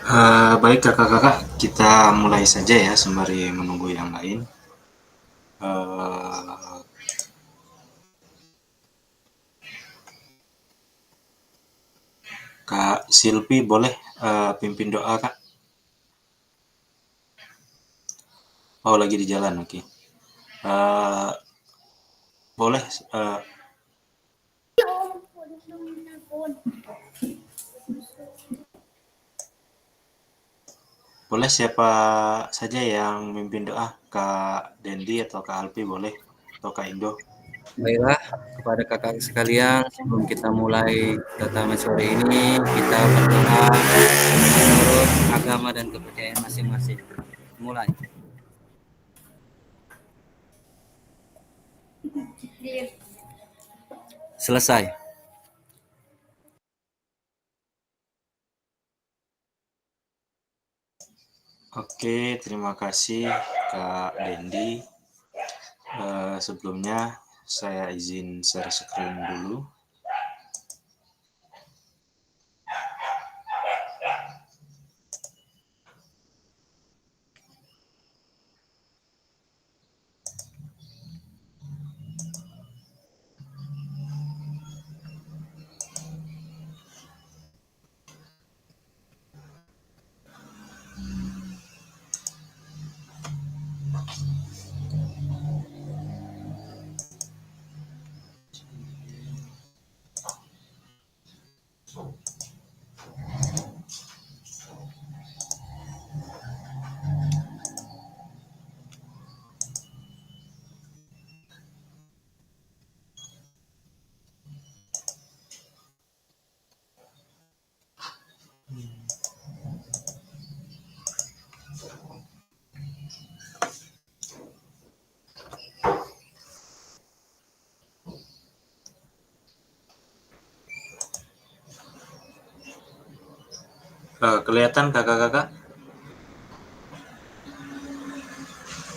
Baik kakak-kakak, kita mulai saja ya sembari menunggu yang lain. Eh, Kak Silvi boleh pimpin doa kak? Oh lagi di jalan, oke. Eh, Boleh, eh, boleh siapa saja yang mimpin doa? Kak Dendi atau Kak Alpi boleh? Atau Kak Indo? Baiklah, kepada kakak sekalian, sebelum kita mulai tata sore ini, kita berdoa menurut agama dan kepercayaan masing-masing. Mulai. Selesai. Oke, terima kasih Kak Dendi. Sebelumnya saya izin share screen dulu. Kelihatan kakak-kakak?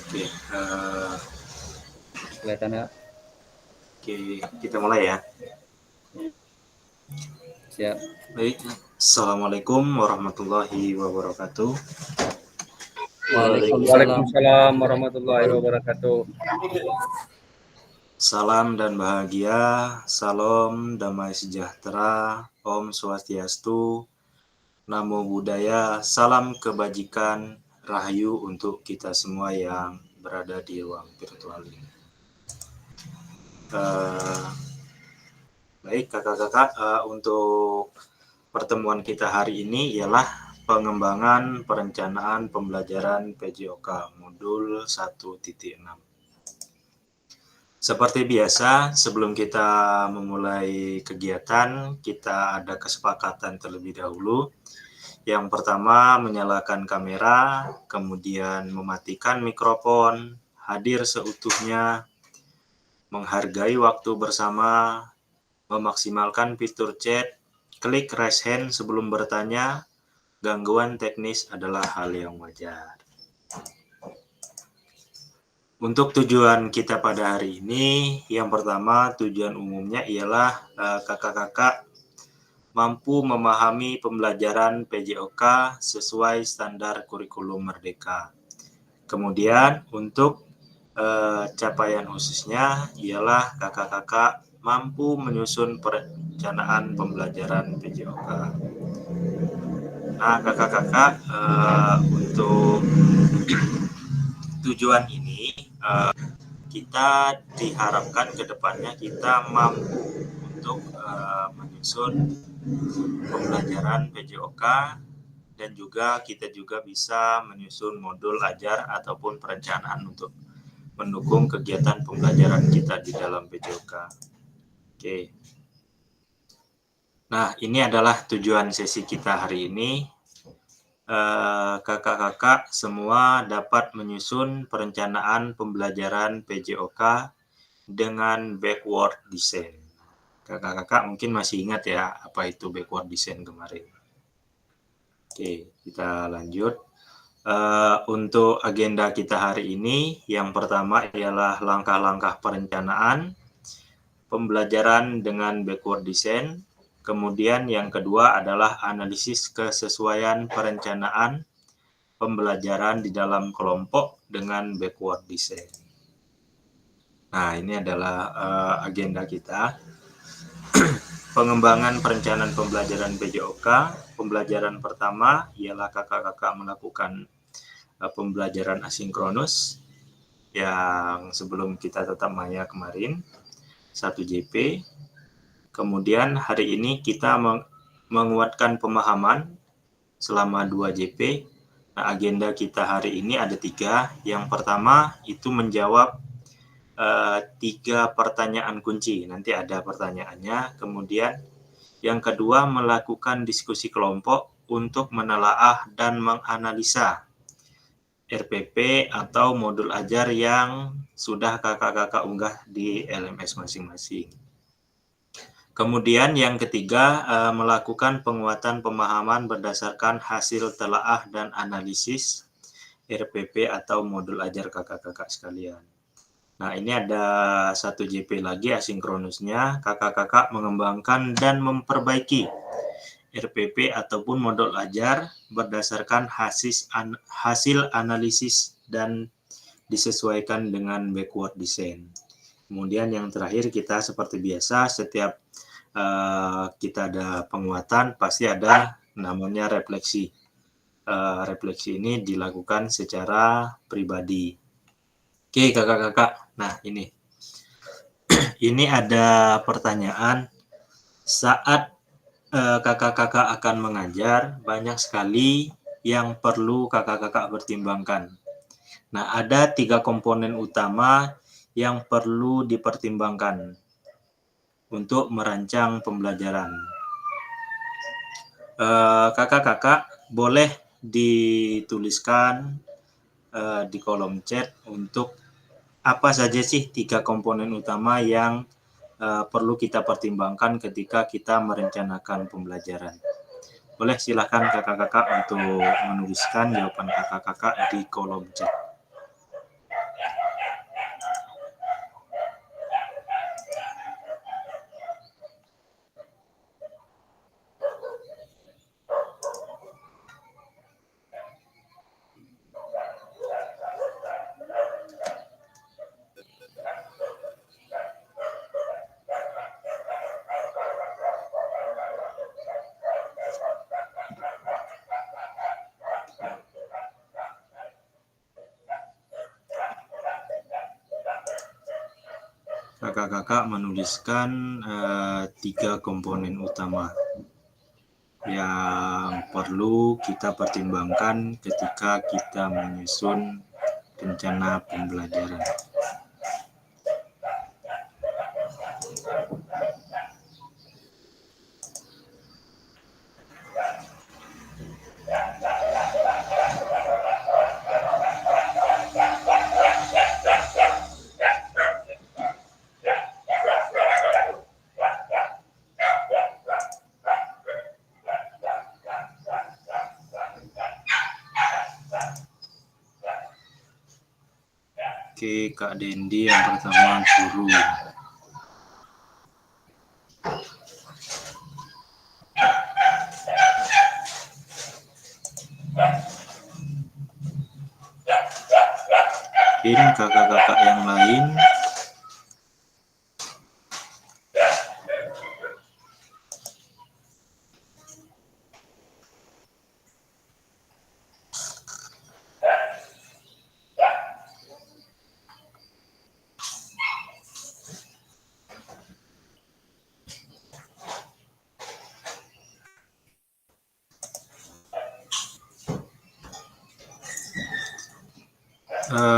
Oke, Kelihatan ya? oke, kita mulai ya. Siap. Baik, Assalamualaikum warahmatullahi wabarakatuh. Waalaikumsalam. Waalaikumsalam warahmatullahi wabarakatuh. Salam dan bahagia, salam damai sejahtera, Om Swastiastu, Namo Buddhaya, salam kebajikan, rahayu untuk kita semua yang berada di ruang virtual ini. Baik kakak-kakak, untuk pertemuan kita hari ini ialah pengembangan perencanaan pembelajaran PJOK modul 1.6. Seperti biasa, sebelum kita memulai kegiatan, kita ada kesepakatan terlebih dahulu. Yang pertama, menyalakan kamera, kemudian mematikan mikrofon, hadir seutuhnya, menghargai waktu bersama, memaksimalkan fitur chat, klik raise hand sebelum bertanya. Gangguan teknis adalah hal yang wajar. Untuk tujuan kita pada hari ini, yang pertama tujuan umumnya ialah kakak-kakak mampu memahami pembelajaran PJOK sesuai standar kurikulum Merdeka. Kemudian untuk capaian khususnya ialah kakak-kakak mampu menyusun perencanaan pembelajaran PJOK. Nah, kakak-kakak untuk tujuan ini kita diharapkan ke depannya kita mampu untuk menyusun pembelajaran PJOK dan juga kita juga bisa menyusun modul ajar ataupun perencanaan untuk mendukung kegiatan pembelajaran kita di dalam PJOK. Oke. Nah, ini adalah tujuan sesi kita hari ini. Kakak-kakak semua dapat menyusun perencanaan pembelajaran PJOK dengan backward design. Kakak-kakak mungkin masih ingat ya apa itu backward design kemarin. Oke, kita lanjut. Untuk agenda kita hari ini, yang pertama ialah langkah-langkah perencanaan pembelajaran dengan backward design. Kemudian yang kedua adalah analisis kesesuaian perencanaan pembelajaran di dalam kelompok dengan backward design. Nah, ini adalah agenda kita. Pengembangan perencanaan pembelajaran PJOK. Pembelajaran pertama ialah kakak-kakak melakukan pembelajaran asinkronus yang sebelum kita tatap maya kemarin, 1 JP. Kemudian hari ini kita menguatkan pemahaman selama 2 JP. Nah, agenda kita hari ini ada 3. Yang pertama itu menjawab 3 pertanyaan kunci. Nanti ada pertanyaannya. Kemudian yang kedua melakukan diskusi kelompok untuk menelaah dan menganalisa RPP atau modul ajar yang sudah kakak-kakak unggah di LMS masing-masing. Kemudian yang ketiga, melakukan penguatan pemahaman berdasarkan hasil telaah dan analisis RPP atau modul ajar kakak-kakak sekalian. Nah, ini ada 1 JP lagi asinkronusnya, kakak-kakak mengembangkan dan memperbaiki RPP ataupun modul ajar berdasarkan hasil analisis dan disesuaikan dengan backward design. Kemudian yang terakhir kita seperti biasa setiap kita ada penguatan pasti ada namanya refleksi. Refleksi ini dilakukan secara pribadi. Oke kakak-kakak, nah ini ada pertanyaan saat kakak-kakak akan mengajar banyak sekali yang perlu kakak-kakak pertimbangkan. Nah, ada 3 komponen utama yang perlu dipertimbangkan untuk merancang pembelajaran. Kakak-kakak boleh dituliskan di kolom chat untuk apa saja sih 3 komponen utama yang perlu kita pertimbangkan ketika kita merencanakan pembelajaran. Boleh silakan kakak-kakak untuk menuliskan jawaban kakak-kakak di kolom chat. Kakak-kakak menuliskan 3 komponen utama yang perlu kita pertimbangkan ketika kita menyusun rencana pembelajaran. Oke, Kak Dendi yang pertama guru. Mungkin kakak-kakak yang lain.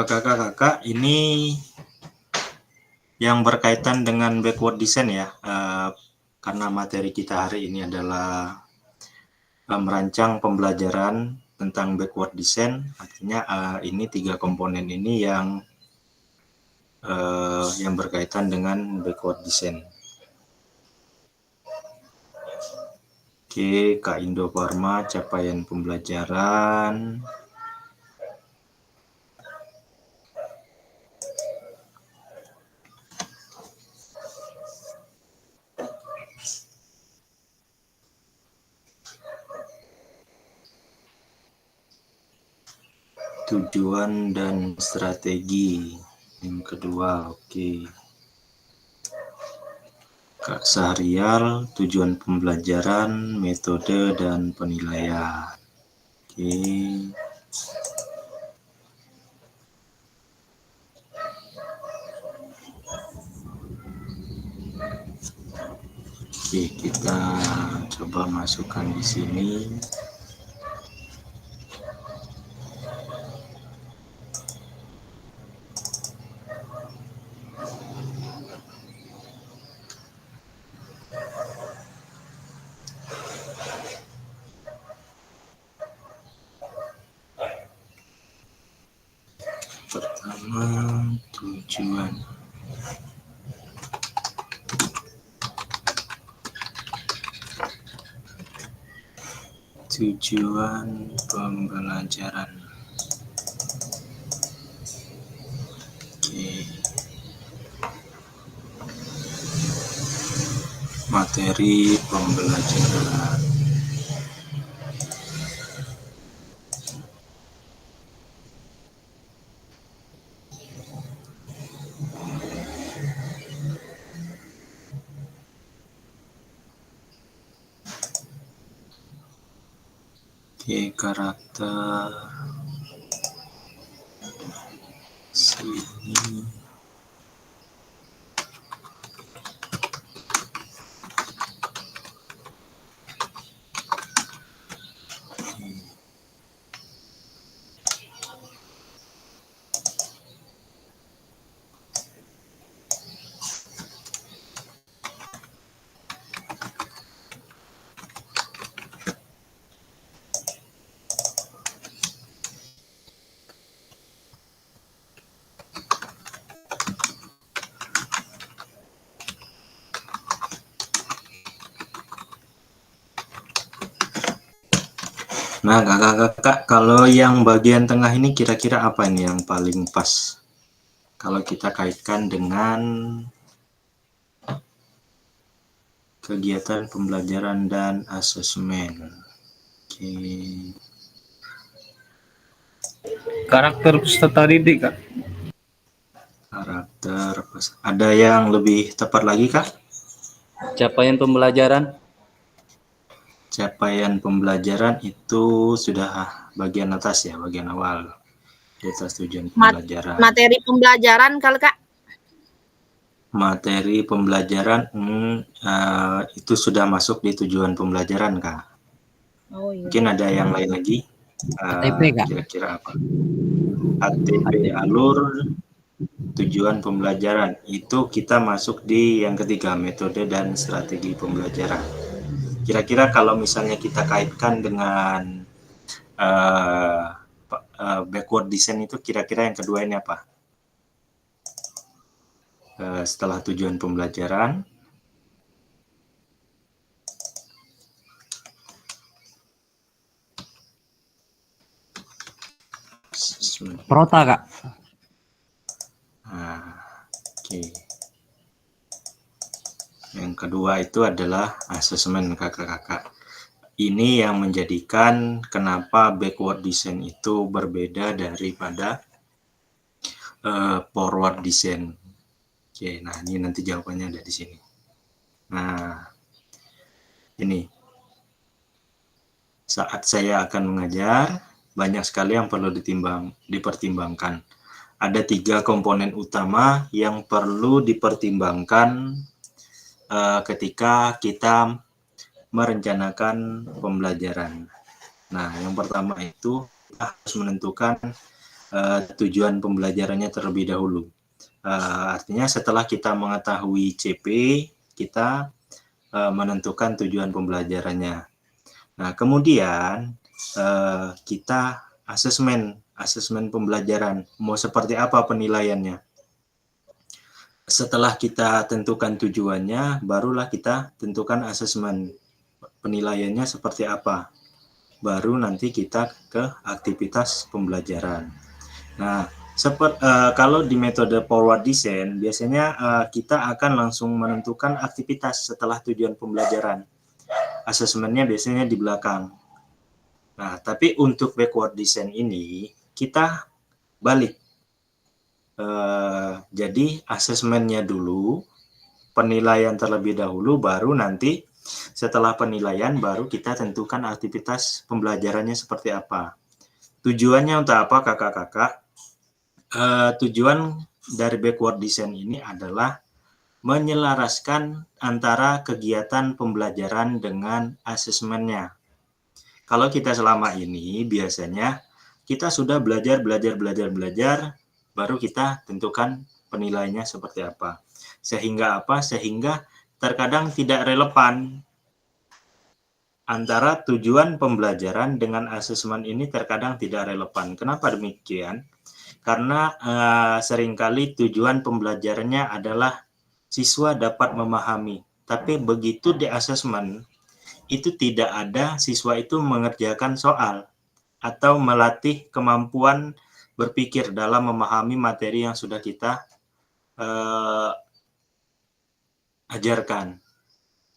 Kakak-kakak ini yang berkaitan dengan backward design ya, karena materi kita hari ini adalah merancang pembelajaran tentang backward design, artinya ini 3 komponen ini yang berkaitan dengan backward design. Oke, Kak Indo Parma, capaian pembelajaran. Tujuan dan strategi. Yang kedua, oke. Seharial, tujuan pembelajaran, metode, dan penilaian. Oke. Oke, kita coba masukkan di sini. Pertama, tujuan. Tujuan pembelajaran. Oke. Materi pembelajaran. Oke, karakter sini. Nah, kakak-kakak, kalau yang bagian tengah ini kira-kira apa ini yang paling pas? Kalau kita kaitkan dengan kegiatan pembelajaran dan asesmen. Oke. Karakter peserta didik, Kak. Karakter. Ada yang lebih tepat lagi, Kak? Capaian pembelajaran. Capaian pembelajaran itu sudah bagian atas ya, bagian awal. Di atas tujuan pembelajaran. Materi pembelajaran kalau Kak? Materi pembelajaran itu sudah masuk di tujuan pembelajaran, Kak. Oh iya. Mungkin ada yang lain lagi? ATP, Kak. Kira-kira apa? ATP, alur tujuan pembelajaran. Itu kita masuk di yang ketiga, metode dan strategi pembelajaran. Kira-kira kalau misalnya kita kaitkan dengan backward design itu kira-kira yang kedua ini apa? Setelah tujuan pembelajaran. Prota, Kak. Oke. Yang kedua itu adalah asesmen, kakak-kakak. Ini yang menjadikan kenapa backward design itu berbeda daripada forward design. Oke, nah ini nanti jawabannya ada di sini. Nah, ini saat saya akan mengajar, banyak sekali yang perlu dipertimbangkan. Ada 3 komponen utama yang perlu dipertimbangkan ketika kita merencanakan pembelajaran. Nah, yang pertama itu kita harus menentukan tujuan pembelajarannya terlebih dahulu. Artinya setelah kita mengetahui CP, kita menentukan tujuan pembelajarannya. Nah, kemudian kita asesmen pembelajaran. Mau seperti apa penilaiannya? Setelah kita tentukan tujuannya, barulah kita tentukan asesmen penilaiannya seperti apa. Baru nanti kita ke aktivitas pembelajaran. Nah, kalau di metode forward design, biasanya kita akan langsung menentukan aktivitas setelah tujuan pembelajaran. Asesmennya biasanya di belakang. Nah, tapi untuk backward design ini, kita balik. Jadi asesmennya dulu, penilaian terlebih dahulu, baru nanti setelah penilaian baru kita tentukan aktivitas pembelajarannya seperti apa. Tujuannya untuk apa kakak-kakak? Tujuan dari backward design ini adalah menyelaraskan antara kegiatan pembelajaran dengan asesmennya. Kalau kita selama ini biasanya kita sudah belajar, baru kita tentukan penilaiannya seperti apa. Sehingga apa? Sehingga terkadang tidak relevan antara tujuan pembelajaran dengan asesmen ini, terkadang tidak relevan. Kenapa demikian? Karena seringkali tujuan pembelajarannya adalah siswa dapat memahami, tapi begitu di asesmen itu tidak ada siswa itu mengerjakan soal atau melatih kemampuan berpikir dalam memahami materi yang sudah kita ajarkan.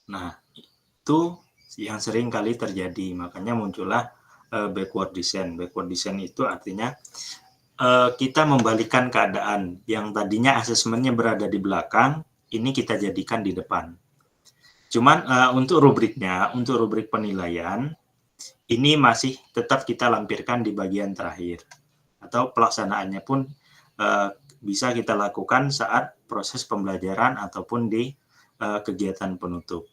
Nah, itu yang sering kali terjadi, makanya muncullah backward design. Backward design itu artinya kita membalikan keadaan yang tadinya asesmennya berada di belakang, ini kita jadikan di depan. Cuman untuk rubriknya, untuk rubrik penilaian, ini masih tetap kita lampirkan di bagian terakhir. Atau pelaksanaannya pun bisa kita lakukan saat proses pembelajaran ataupun di kegiatan penutup.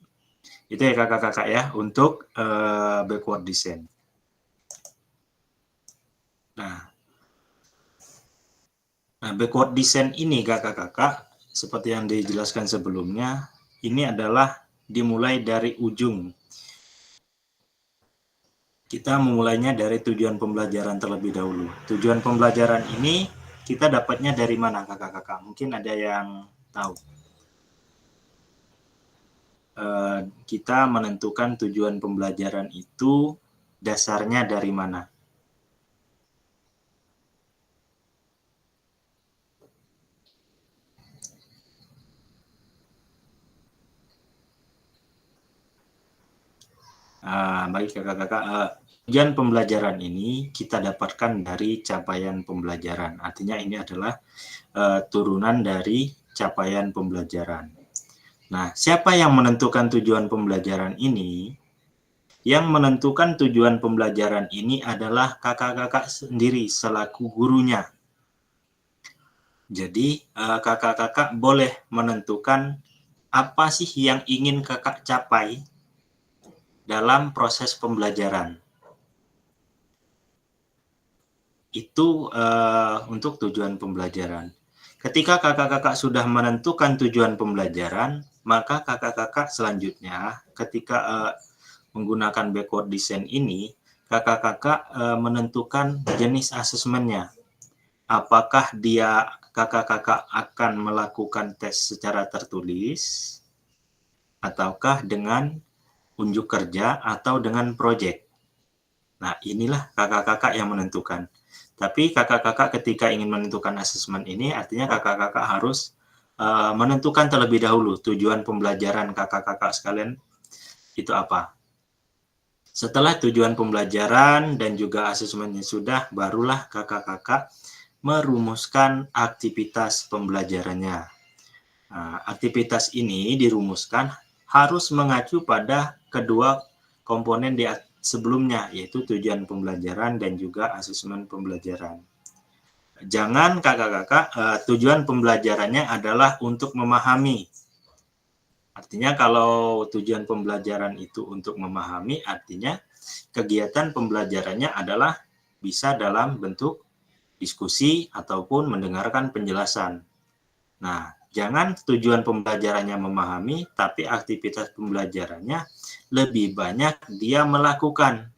Itu ya kakak-kakak ya, untuk backward design. Nah, backward design ini kakak-kakak, seperti yang dijelaskan sebelumnya, ini adalah dimulai dari ujung. Kita memulainya dari tujuan pembelajaran terlebih dahulu. Tujuan pembelajaran ini kita dapatnya dari mana kakak-kakak? Mungkin ada yang tahu. Kita menentukan tujuan pembelajaran itu dasarnya dari mana? Baik kakak-kakak, tujuan pembelajaran ini kita dapatkan dari capaian pembelajaran. Artinya ini adalah turunan dari capaian pembelajaran. Nah, siapa yang menentukan tujuan pembelajaran ini? Yang menentukan tujuan pembelajaran ini adalah kakak-kakak sendiri selaku gurunya. Jadi kakak-kakak boleh menentukan apa sih yang ingin kakak capai dalam proses pembelajaran. Itu untuk tujuan pembelajaran. Ketika kakak-kakak sudah menentukan tujuan pembelajaran, maka kakak-kakak selanjutnya ketika menggunakan backward design ini, kakak-kakak menentukan jenis asesmennya. Apakah kakak-kakak akan melakukan tes secara tertulis, ataukah dengan unjuk kerja atau dengan proyek. Nah, inilah kakak-kakak yang menentukan. Tapi kakak-kakak ketika ingin menentukan asesmen ini, artinya kakak-kakak harus menentukan terlebih dahulu tujuan pembelajaran kakak-kakak sekalian itu apa. Setelah tujuan pembelajaran dan juga asesmennya sudah, barulah kakak-kakak merumuskan aktivitas pembelajarannya. Nah, aktivitas ini dirumuskan harus mengacu pada kedua komponen di sebelumnya, yaitu tujuan pembelajaran dan juga asesmen pembelajaran. Jangan kakak-kakak tujuan pembelajarannya adalah untuk memahami. Artinya kalau tujuan pembelajaran itu untuk memahami, artinya kegiatan pembelajarannya adalah bisa dalam bentuk diskusi ataupun mendengarkan penjelasan. Nah, jangan tujuan pembelajarannya memahami, tapi aktivitas pembelajarannya lebih banyak dia melakukan,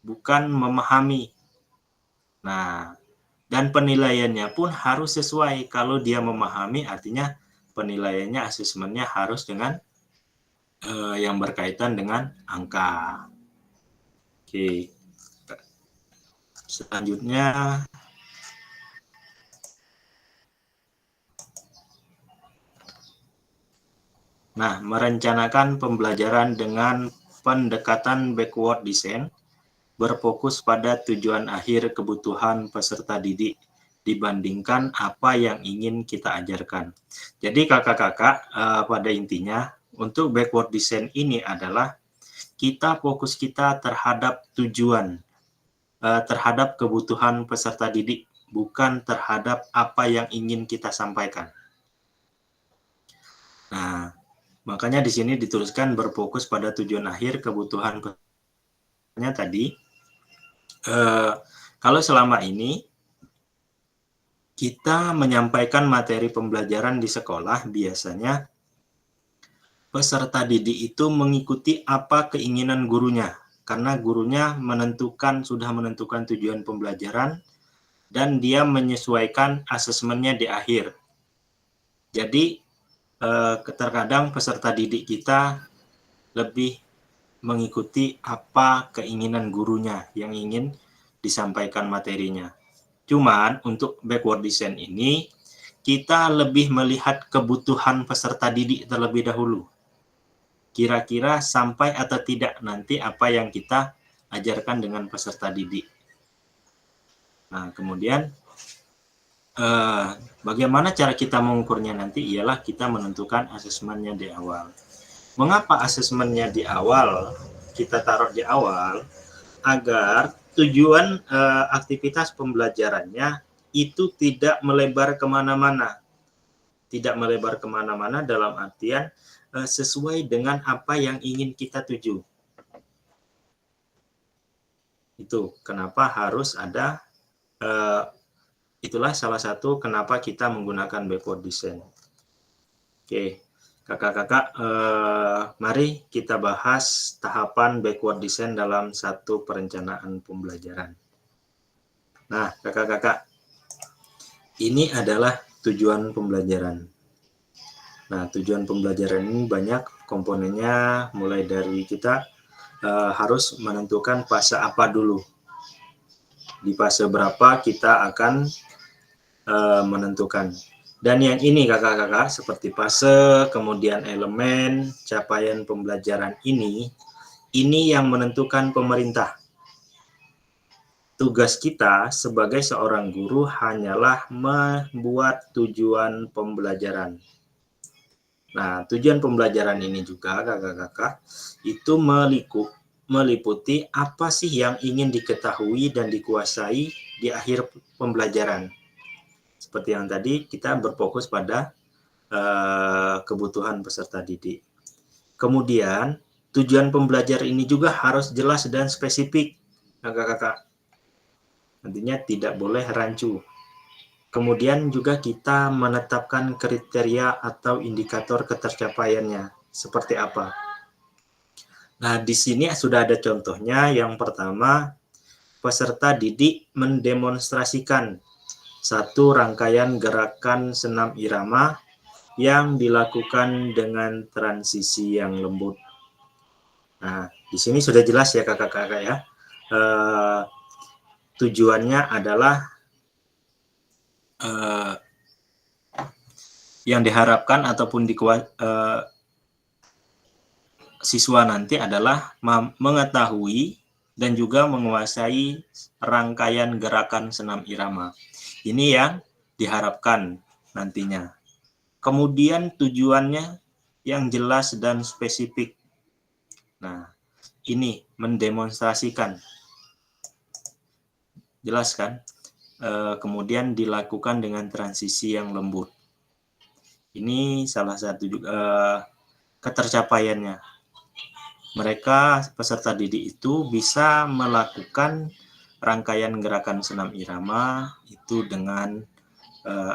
bukan memahami. Nah, dan penilaiannya pun harus sesuai. Kalau dia memahami, artinya penilaiannya, asesmennya harus dengan yang berkaitan dengan angka. Oke. Selanjutnya, merencanakan pembelajaran dengan pendekatan backward design berfokus pada tujuan akhir kebutuhan peserta didik dibandingkan apa yang ingin kita ajarkan. Jadi kakak-kakak, pada intinya untuk backward design ini adalah fokus kita terhadap tujuan, terhadap kebutuhan peserta didik, bukan terhadap apa yang ingin kita sampaikan. Nah, makanya di sini dituliskan berfokus pada tujuan akhir kebutuhan peserta tadi. Kalau selama ini kita menyampaikan materi pembelajaran di sekolah, biasanya peserta didik itu mengikuti apa keinginan gurunya, karena gurunya sudah menentukan tujuan pembelajaran dan dia menyesuaikan asesmennya di akhir. Jadi terkadang peserta didik kita lebih mengikuti apa keinginan gurunya yang ingin disampaikan materinya. Cuman untuk backward design ini kita lebih melihat kebutuhan peserta didik terlebih dahulu. Kira-kira sampai atau tidak nanti apa yang kita ajarkan dengan peserta didik. Nah, kemudian bagaimana cara kita mengukurnya nanti ialah kita menentukan asesmennya di awal. Mengapa asesmennya di awal? Kita taruh di awal agar tujuan aktivitas pembelajarannya itu tidak melebar kemana-mana. Tidak melebar kemana-mana dalam artian sesuai dengan apa yang ingin kita tuju. Itu kenapa harus ada, itulah salah satu kenapa kita menggunakan backward design. Oke, kakak-kakak, mari kita bahas tahapan backward design dalam satu perencanaan pembelajaran. Nah, kakak-kakak, ini adalah tujuan pembelajaran. Nah, tujuan pembelajaran ini banyak komponennya, mulai dari kita harus menentukan fase apa dulu. Di fase berapa kita akan menentukan. Dan yang ini kakak-kakak, seperti fase, kemudian elemen, capaian pembelajaran ini yang menentukan pemerintah. Tugas kita sebagai seorang guru hanyalah membuat tujuan pembelajaran. Nah, tujuan pembelajaran ini juga kakak-kakak itu meliputi apa sih yang ingin diketahui dan dikuasai di akhir pembelajaran. Seperti yang tadi kita berfokus pada kebutuhan peserta didik. Kemudian tujuan pembelajaran ini juga harus jelas dan spesifik, kakak-kakak. Nantinya tidak boleh rancu. Kemudian juga kita menetapkan kriteria atau indikator ketercapaiannya. Seperti apa? Nah, di sini sudah ada contohnya. Yang pertama, peserta didik mendemonstrasikan satu rangkaian gerakan senam irama yang dilakukan dengan transisi yang lembut. Nah, di sini sudah jelas ya kakak-kakak ya. Tujuannya adalah yang diharapkan ataupun siswa nanti adalah mengetahui dan juga menguasai rangkaian gerakan senam irama. Ini yang diharapkan nantinya. Kemudian tujuannya yang jelas dan spesifik. Nah, ini mendemonstrasikan. Jelas kan? Kemudian dilakukan dengan transisi yang lembut. Ini salah satu juga ketercapaiannya. Mereka peserta didik itu bisa melakukan rangkaian gerakan senam irama itu dengan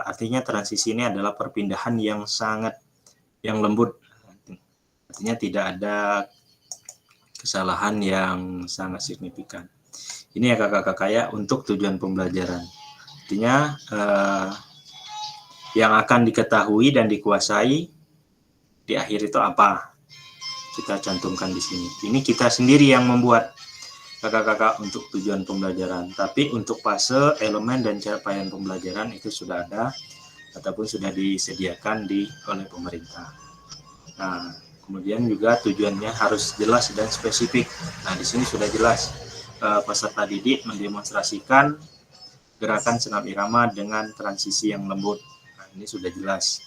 artinya transisi ini adalah perpindahan yang lembut. Artinya tidak ada kesalahan yang sangat signifikan. Ini ya kakak-kakak ya untuk tujuan pembelajaran. Artinya yang akan diketahui dan dikuasai di akhir itu apa? Kita cantumkan di sini. Ini kita sendiri yang membuat kakak-kakak untuk tujuan pembelajaran. Tapi untuk fase, elemen, dan capaian pembelajaran itu sudah ada ataupun sudah disediakan oleh pemerintah. Nah, kemudian juga tujuannya harus jelas dan spesifik. Nah, di sini sudah jelas. peserta didik mendemonstrasikan gerakan senam irama dengan transisi yang lembut. Nah, ini sudah jelas.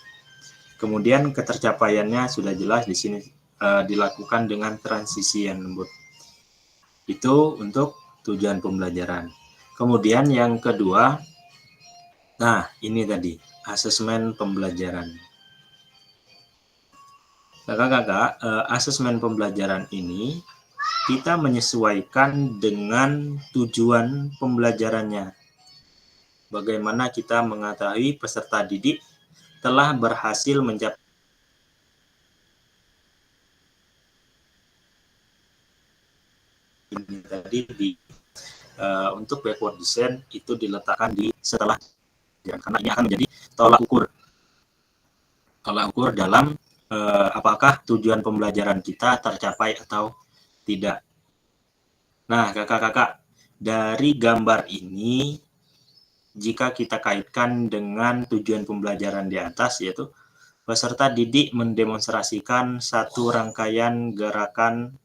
Kemudian ketercapaiannya sudah jelas di sini dilakukan dengan transisi yang lembut. Itu untuk tujuan pembelajaran. Kemudian yang kedua, nah ini tadi asesmen pembelajaran. Kakak-kakak, asesmen pembelajaran ini kita menyesuaikan dengan tujuan pembelajarannya. Bagaimana kita mengetahui peserta didik telah berhasil mencapai ini tadi untuk backward design itu diletakkan di setelah, karena ini akan menjadi tolak ukur dalam apakah tujuan pembelajaran kita tercapai atau tidak. Nah, kakak-kakak, dari gambar ini jika kita kaitkan dengan tujuan pembelajaran di atas, yaitu peserta didik mendemonstrasikan satu rangkaian gerakan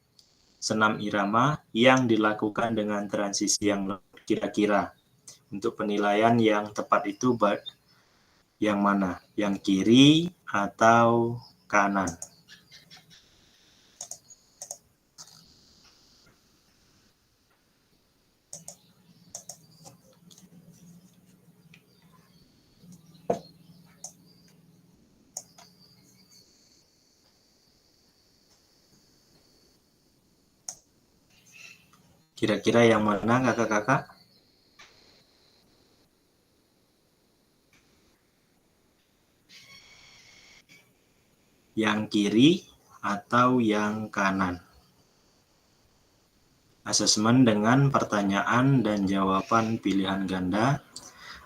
senam irama yang dilakukan dengan transisi yang kira-kira. Untuk penilaian yang tepat itu yang mana? Yang kiri atau kanan? Kira-kira yang mana, kakak-kakak? Yang kiri atau yang kanan? Asesmen dengan pertanyaan dan jawaban pilihan ganda,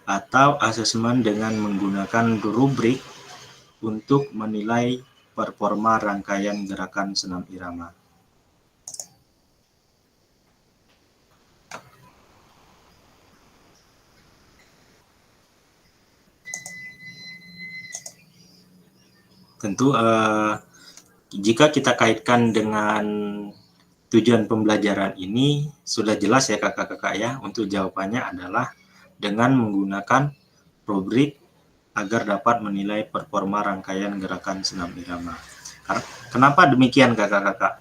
atau asesmen dengan menggunakan rubrik untuk menilai performa rangkaian gerakan senam irama. Tentu jika kita kaitkan dengan tujuan pembelajaran ini sudah jelas ya kakak-kakak ya. Untuk jawabannya adalah dengan menggunakan rubrik agar dapat menilai performa rangkaian gerakan senam irama. Kenapa demikian kakak-kakak?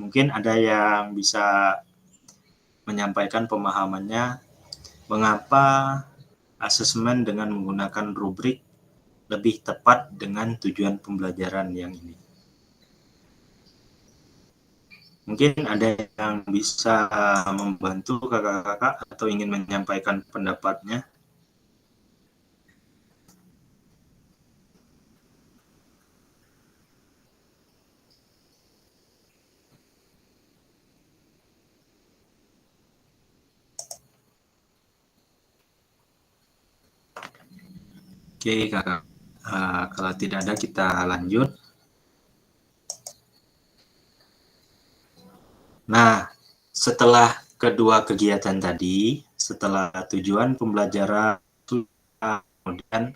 Mungkin ada yang bisa menyampaikan pemahamannya mengapa asesmen dengan menggunakan rubrik lebih tepat dengan tujuan pembelajaran yang ini. Mungkin ada yang bisa membantu kakak-kakak atau ingin menyampaikan pendapatnya. Oke kakak, kalau tidak ada kita lanjut. Nah, setelah kedua kegiatan tadi, setelah tujuan pembelajaran, kemudian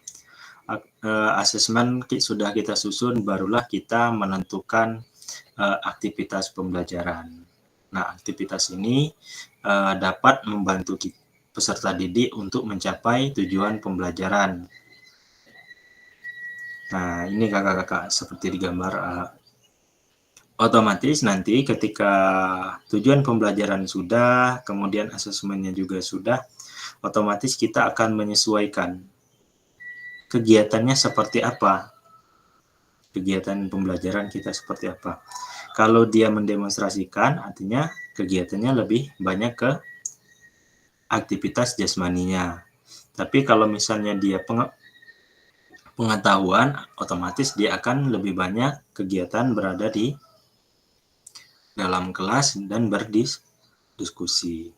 asesmen sudah kita susun, barulah kita menentukan aktivitas pembelajaran. Nah, aktivitas ini dapat membantu peserta didik untuk mencapai tujuan pembelajaran. Nah, ini kakak-kakak seperti di gambar. Otomatis nanti ketika tujuan pembelajaran sudah, kemudian asesmennya juga sudah, otomatis kita akan menyesuaikan kegiatannya seperti apa. Kegiatan pembelajaran kita seperti apa. Kalau dia mendemonstrasikan, artinya kegiatannya lebih banyak ke aktivitas jasmaninya. Tapi kalau misalnya dia pengetahuan, otomatis dia akan lebih banyak kegiatan berada di dalam kelas dan berdiskusi.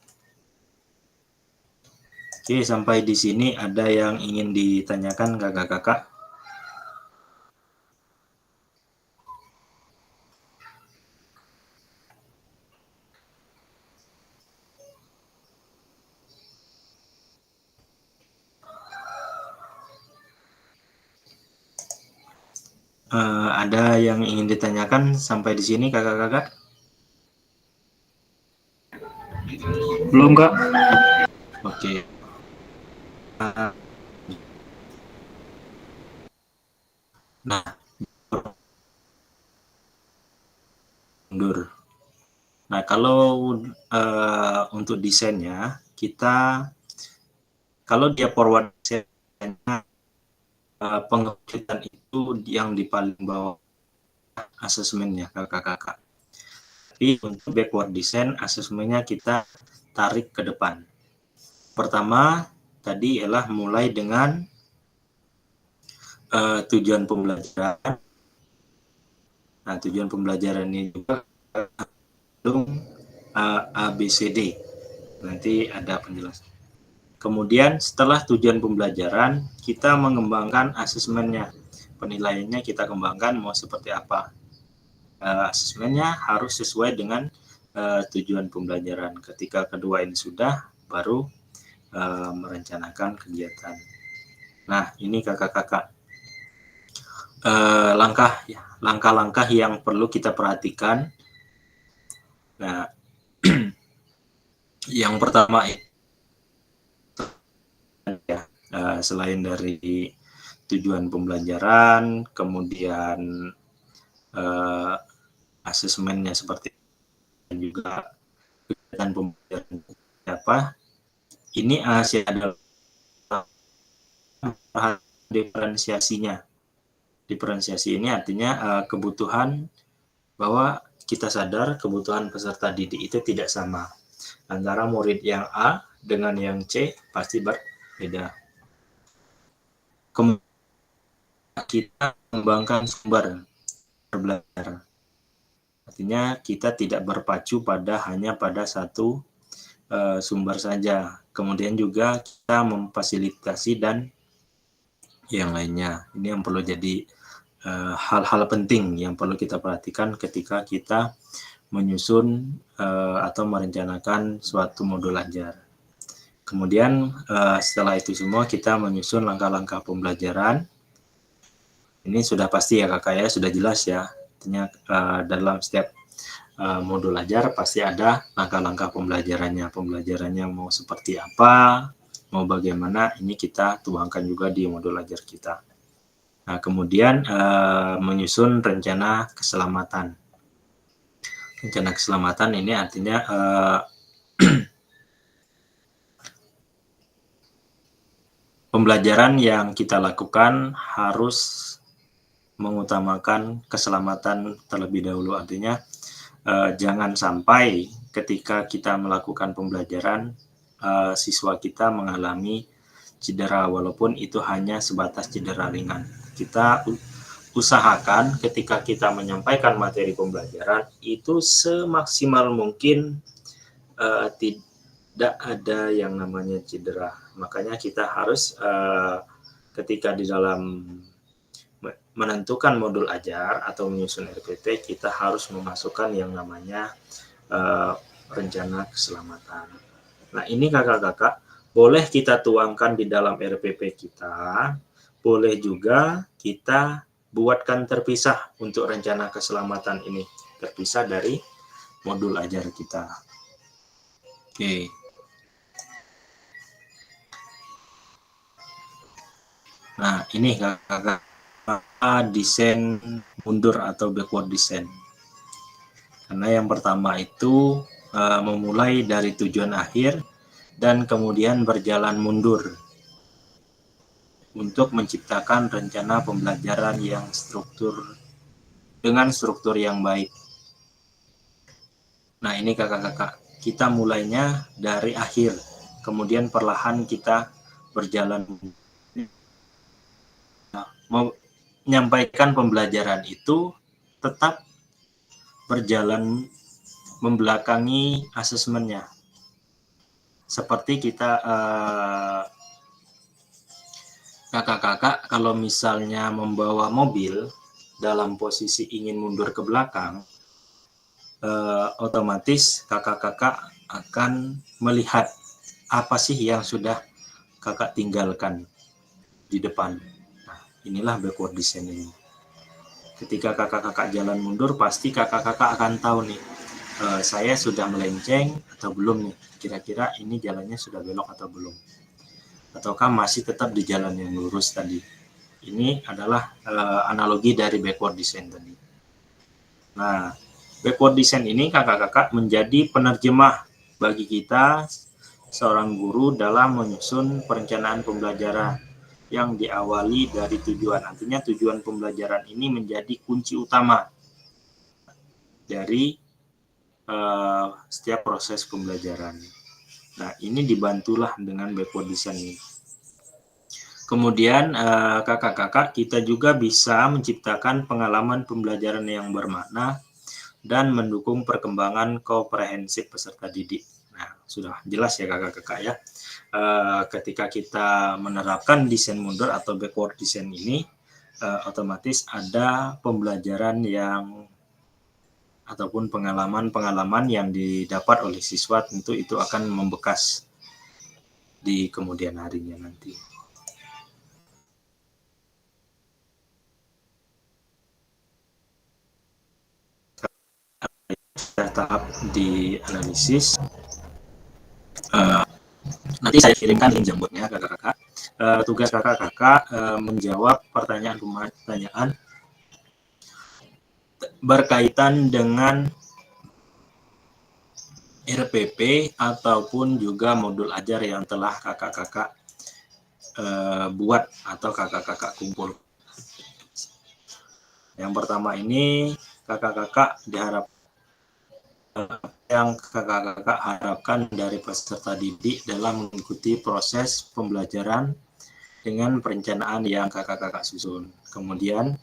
Oke, sampai di sini ada yang ingin ditanyakan kakak-kakak? Ada yang ingin ditanyakan sampai di sini kakak-kakak? Belum Kak. Oke. Nah, mundur. Nah, kalau untuk desainnya, kalau dia forward desainnya, pengecualian itu yang di paling bawah asesmennya kakak-kakak. Tapi untuk backward design, asesmennya kita tarik ke depan. Pertama, tadi ialah mulai dengan tujuan pembelajaran. Nah, tujuan pembelajaran ini juga ABCD. Nanti ada penjelasan. Kemudian setelah tujuan pembelajaran, kita mengembangkan asesmennya. Penilaiannya kita kembangkan mau seperti apa. Asesmennya harus sesuai dengan tujuan pembelajaran. Ketika kedua ini sudah, baru merencanakan kegiatan. Nah, ini kakak-kakak langkah-langkah yang perlu kita perhatikan. Nah, yang pertama ya, selain dari tujuan pembelajaran, kemudian asesmennya seperti juga kegiatan pembelajaran apa, ini adalah diferensiasinya. Diferensiasi ini artinya kebutuhan, bahwa kita sadar kebutuhan peserta didik itu tidak sama. Antara murid yang A dengan yang C pasti berbeda. Kemudian kita mengembangkan sumber belajar. Artinya kita tidak berpacu hanya pada satu sumber saja. Kemudian juga kita memfasilitasi dan yang lainnya. Ini yang perlu jadi hal-hal penting yang perlu kita perhatikan ketika kita menyusun atau merencanakan suatu modul ajar. Kemudian setelah itu semua kita menyusun langkah-langkah pembelajaran. Ini sudah pasti ya kakak ya, sudah jelas ya. Artinya dalam setiap modul ajar pasti ada langkah-langkah pembelajarannya. Pembelajarannya mau seperti apa, mau bagaimana, ini kita tuangkan juga di modul ajar kita. Nah, kemudian menyusun rencana keselamatan. Rencana keselamatan ini artinya pembelajaran yang kita lakukan harus mengutamakan keselamatan terlebih dahulu. Artinya jangan sampai ketika kita melakukan pembelajaran siswa kita mengalami cedera, walaupun itu hanya sebatas cedera ringan. Kita usahakan ketika kita menyampaikan materi pembelajaran itu semaksimal mungkin tidak ada yang namanya cedera. Makanya kita harus ketika di dalam menentukan modul ajar atau menyusun RPT, kita harus memasukkan yang namanya rencana keselamatan. Nah, ini kakak-kakak boleh kita tuangkan di dalam RPP kita, boleh juga kita buatkan terpisah untuk rencana keselamatan ini, terpisah dari modul ajar kita. Oke. Nah, ini kakak-kakak desain mundur atau backward design. Karena yang pertama itu memulai dari tujuan akhir dan kemudian berjalan mundur untuk menciptakan rencana pembelajaran yang dengan struktur yang baik. Nah, ini kakak-kakak, kita mulainya dari akhir, kemudian perlahan kita berjalan. Nah, menyampaikan pembelajaran itu tetap berjalan membelakangi asesmennya. Seperti kita kakak-kakak kalau misalnya membawa mobil dalam posisi ingin mundur ke belakang, otomatis kakak-kakak akan melihat apa sih yang sudah kakak tinggalkan di depan. Nah, inilah backward design ini. Ketika kakak-kakak jalan mundur, pasti kakak-kakak akan tahu nih, saya sudah melenceng atau belum nih, kira-kira ini jalannya sudah belok atau belum, ataukah masih tetap di jalan yang lurus tadi. Ini adalah analogi dari backward design tadi. Nah, backward design ini kakak-kakak menjadi penerjemah bagi kita seorang guru dalam menyusun perencanaan pembelajaran yang diawali dari tujuan. Artinya tujuan pembelajaran ini menjadi kunci utama dari setiap proses pembelajaran. Nah, ini dibantulah dengan backward design ini. Kemudian kakak-kakak kita juga bisa menciptakan pengalaman pembelajaran yang bermakna dan mendukung perkembangan komprehensif peserta didik. Nah, sudah jelas ya kakak-kakak ya. Ketika kita menerapkan desain mundur atau backward design ini, otomatis ada pembelajaran yang ataupun pengalaman-pengalaman yang didapat oleh siswa, tentu itu akan membekas di kemudian harinya nanti. Tahap di analisis, nanti saya kirimkan link Jamboardnya kakak-kakak. Tugas kakak-kakak menjawab pertanyaan berkaitan dengan RPP ataupun juga modul ajar yang telah kakak-kakak buat atau kakak-kakak kumpul. Yang pertama ini kakak-kakak yang kakak-kakak harapkan dari peserta didik dalam mengikuti proses pembelajaran dengan perencanaan yang kakak-kakak susun. Kemudian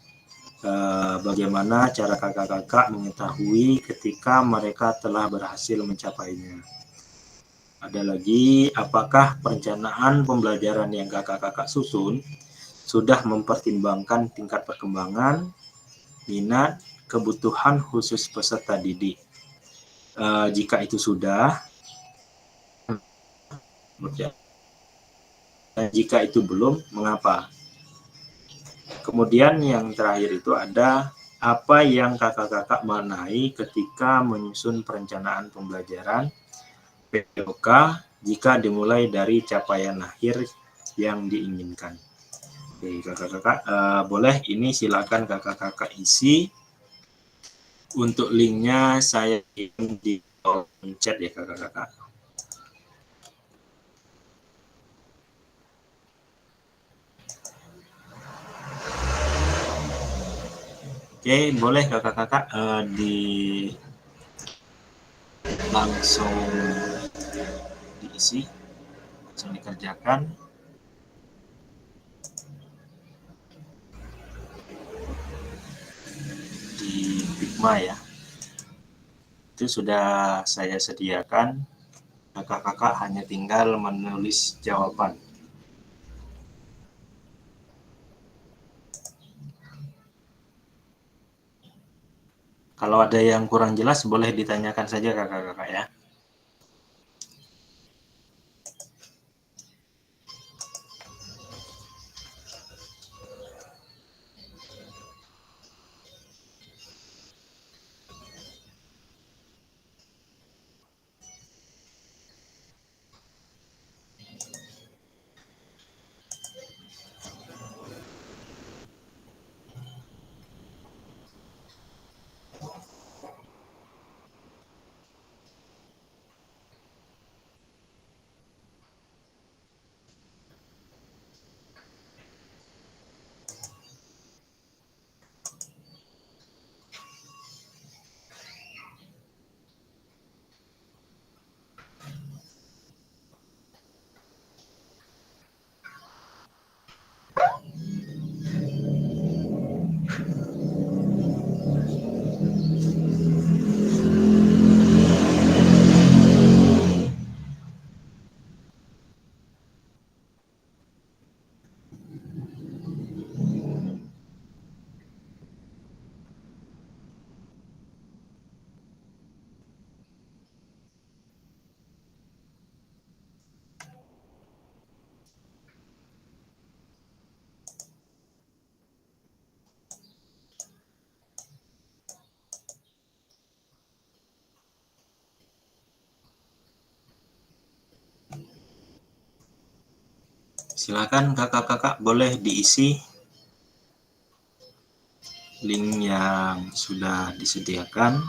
bagaimana cara kakak-kakak mengetahui ketika mereka telah berhasil mencapainya. Ada lagi, apakah perencanaan pembelajaran yang kakak-kakak susun sudah mempertimbangkan tingkat perkembangan, minat, kebutuhan khusus peserta didik. Jika itu sudah, dan jika itu belum, mengapa? Kemudian yang terakhir itu ada apa yang kakak-kakak maknai ketika menyusun perencanaan pembelajaran POK jika dimulai dari capaian akhir yang diinginkan. Oke, kakak-kakak boleh ini silakan kakak-kakak isi. Untuk linknya saya kirim di chat ya kakak-kakak. Oke, boleh kakak-kakak langsung diisi, langsung dikerjakan. Di Figma ya. Itu sudah saya sediakan. Kakak-kakak hanya tinggal menulis jawaban. Kalau ada yang kurang jelas boleh ditanyakan saja kakak-kakak ya. Silakan kakak-kakak boleh diisi link yang sudah disediakan.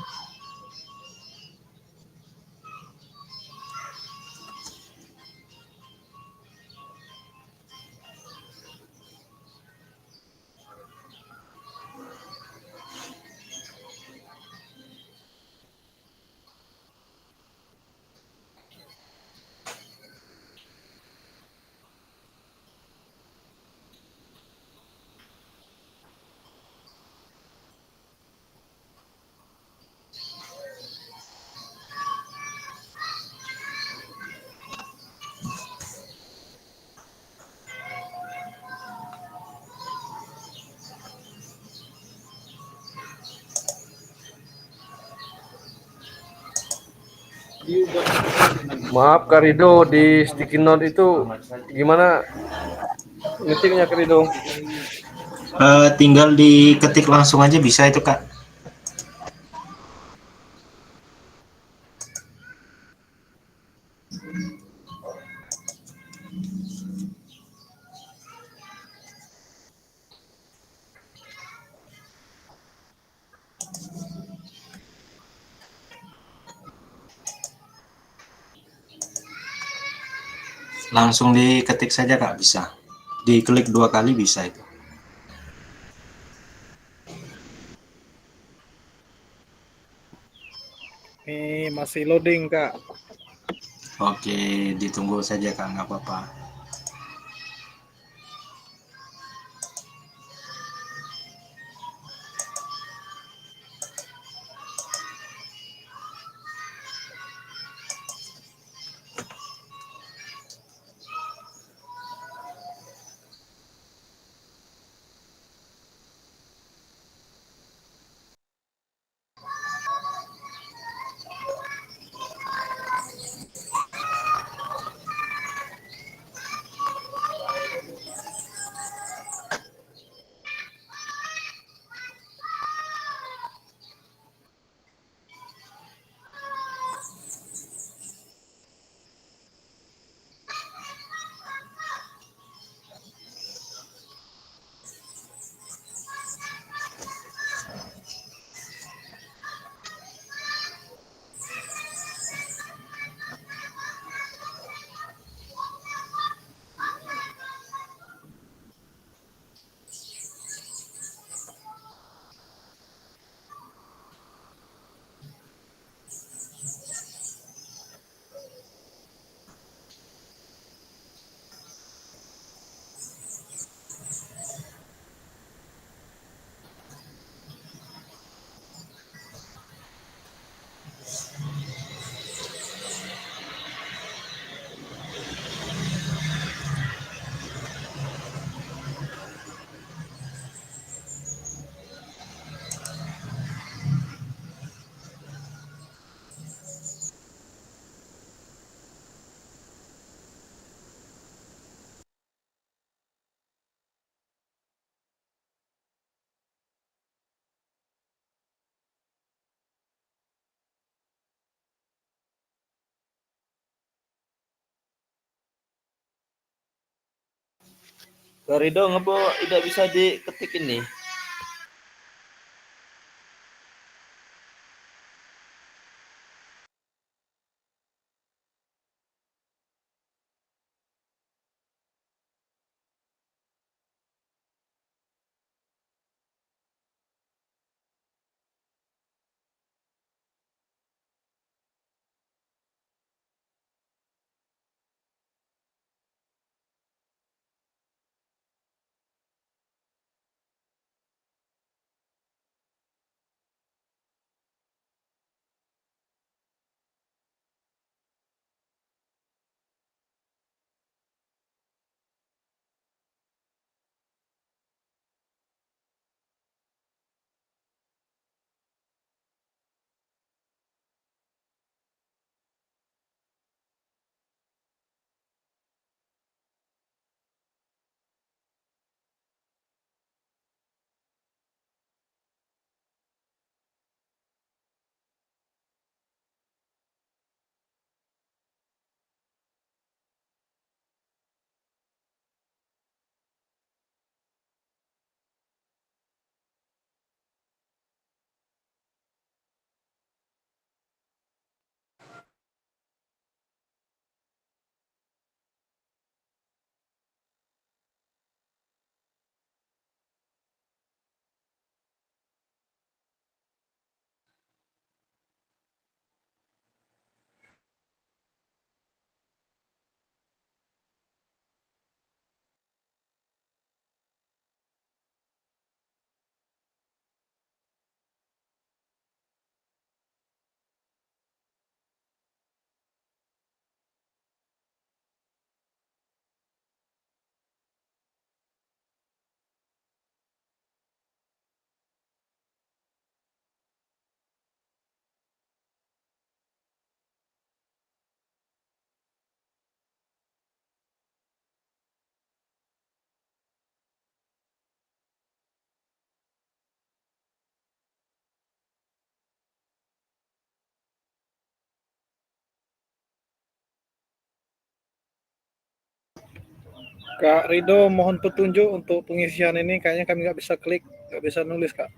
Maaf Kak Rido, di sticky note itu gimana ngetiknya Kak Rido? Tinggal diketik langsung aja bisa itu kak. Langsung diketik saja kak, bisa. Diklik 2 kali bisa itu. Ini masih loading, Kak. Oke, ditunggu saja kak, nggak apa-apa. Kak Rido, ngapa tidak bisa diketik ini? Kak Rido, mohon petunjuk untuk pengisian ini. Kayaknya kami nggak bisa klik, nggak bisa nulis, Kak.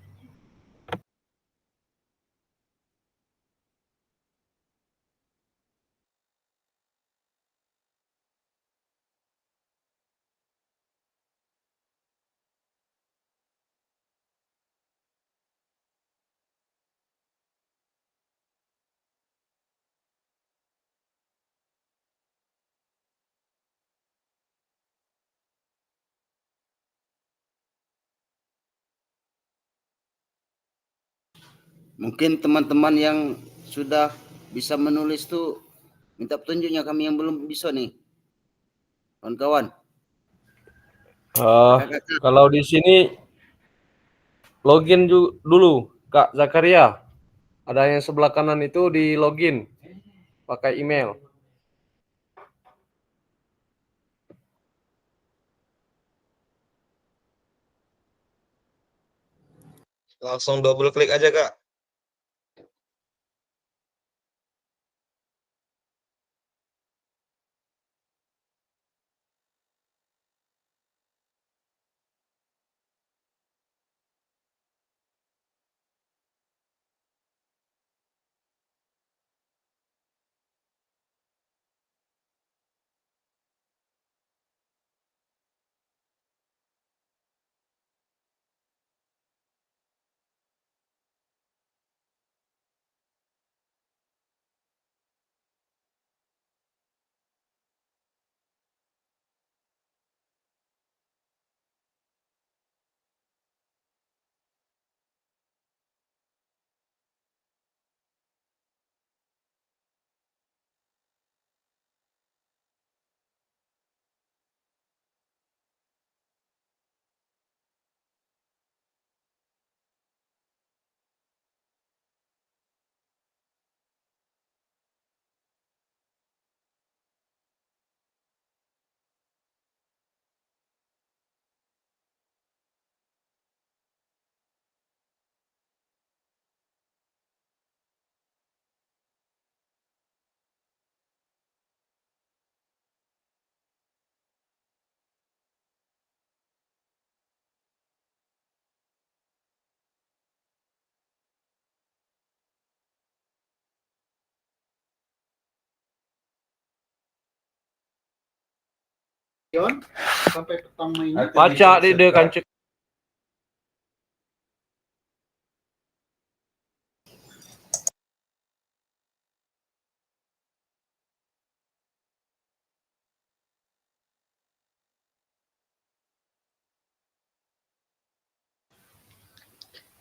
Mungkin teman-teman yang sudah bisa menulis tuh minta petunjuknya, kami yang belum bisa nih. Kawan-kawan. Kakak-kakak. Kalau di sini login dulu, Kak Zakaria. Ada yang sebelah kanan itu di login pakai email. Langsung double klik aja, Kak. Sampai petang mainnya. Baca di kancik.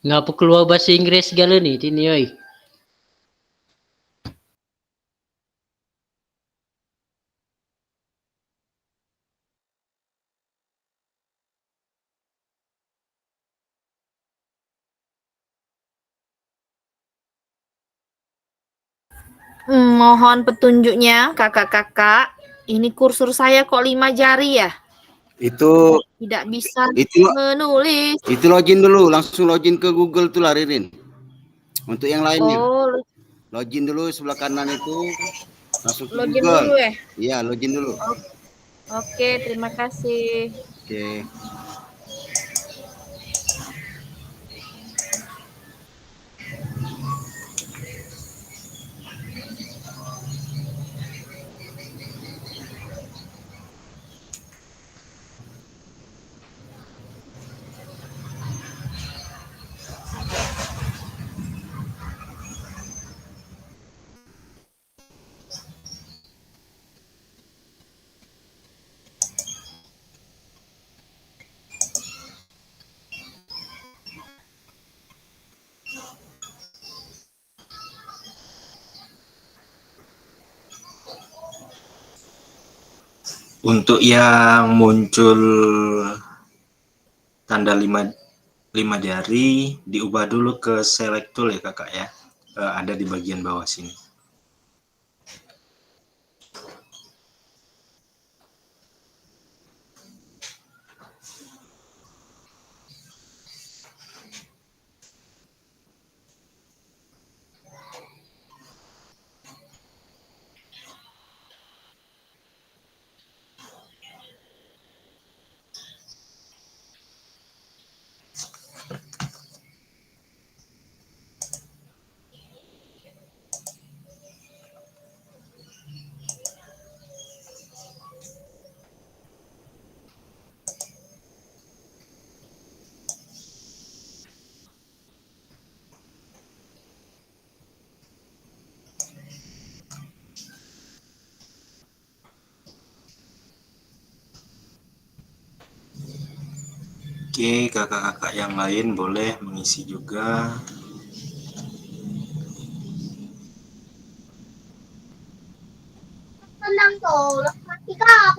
Ngapa keluar bahasa Inggris segala nih, Tini, oi? Mohon petunjuknya, kakak-kakak. Ini kursor saya kok 5 jari ya? Itu Tidak bisa itu menulis. itu login dulu, langsung login ke Google tuh lah, Ririn. Untuk yang lainnya, Oh, login dulu sebelah kanan itu, masuk ke login Google. dulu ya? Iya, login dulu. Oke, terima kasih. Oke. Untuk yang muncul tanda 5 jari, diubah dulu ke select tool ya kakak ya. Ada di bagian bawah sini. Oke, kakak-kakak yang lain boleh mengisi juga.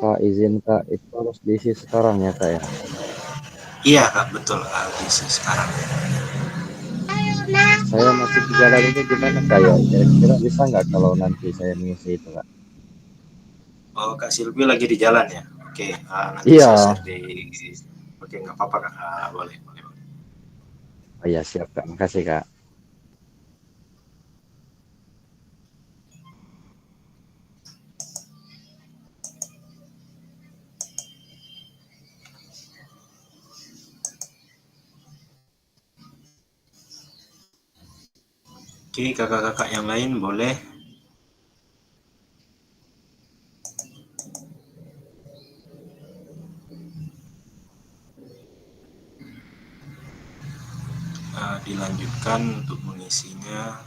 Kak, izin Kak, itu harus diisi sekarang ya Kak ya? Iya kak, betul, diisi sekarang. Saya masih di jalan ini gimana Kak ya? Kira-kira bisa nggak kalau nanti saya mengisi itu Kak? Oh, Kak Silvi lagi di jalan ya? Oke, nanti saya Iya. share di. Oke, nggak apa-apa kak. Boleh, boleh. Oh iya siap Kak, makasih Kak. Oke, kakak-kakak yang lain boleh. Dilanjutkan untuk mengisinya.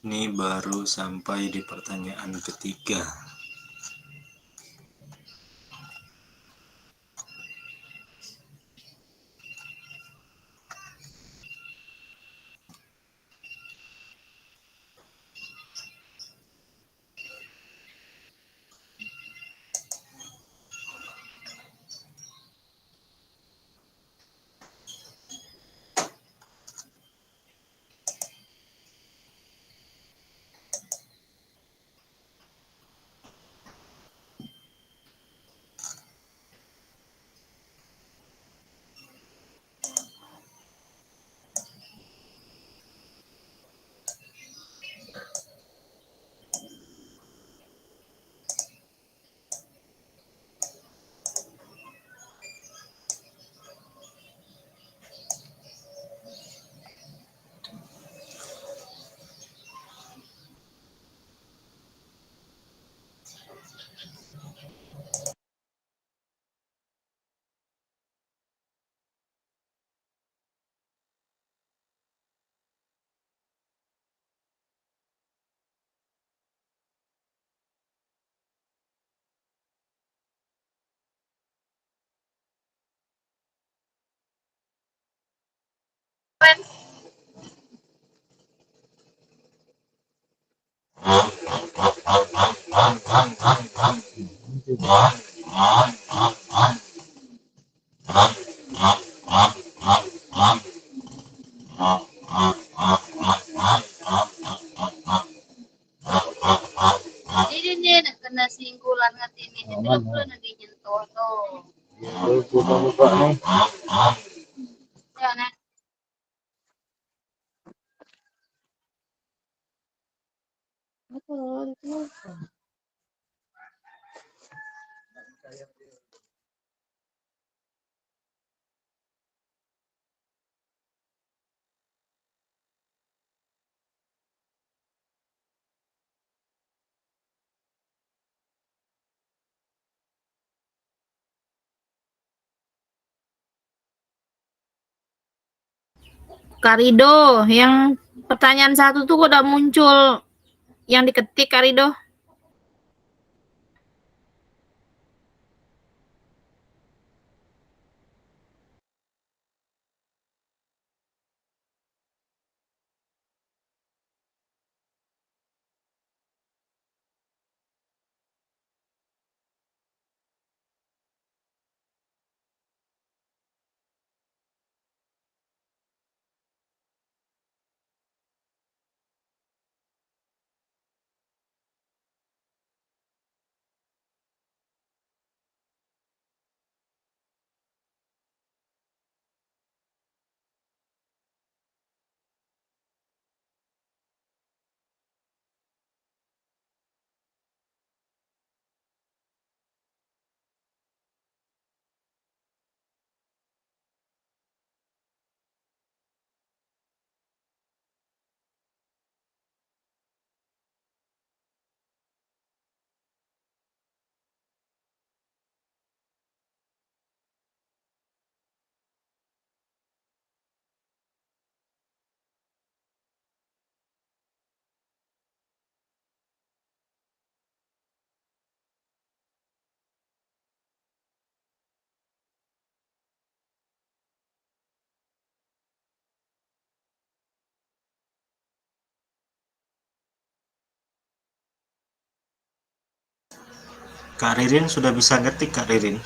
Ini baru sampai di pertanyaan ketiga. Ini nak kena singgulan ngerti ini. Itu pun lagi nyentuh tuh. Buka-buka nih. Ya, nak. Betul, itu. Karido, yang pertanyaan satu tuh udah muncul yang diketik Karido. Kak Ririn sudah bisa ngetik, Kak Ririn?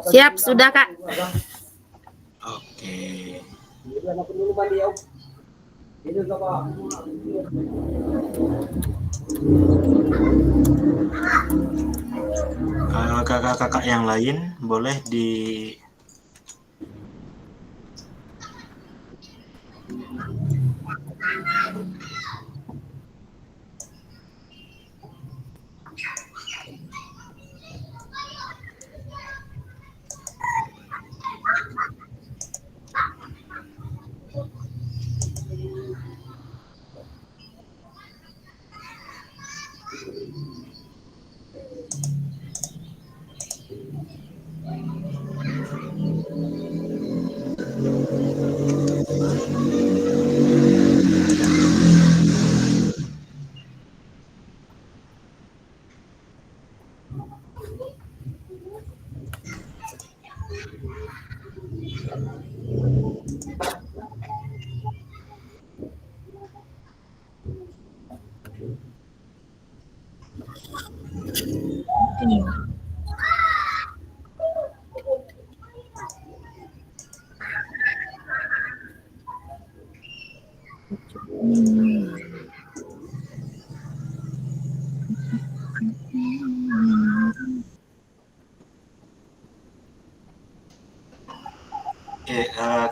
Siap, sudah Kak. Oke. Kakak-kakak yang lain boleh di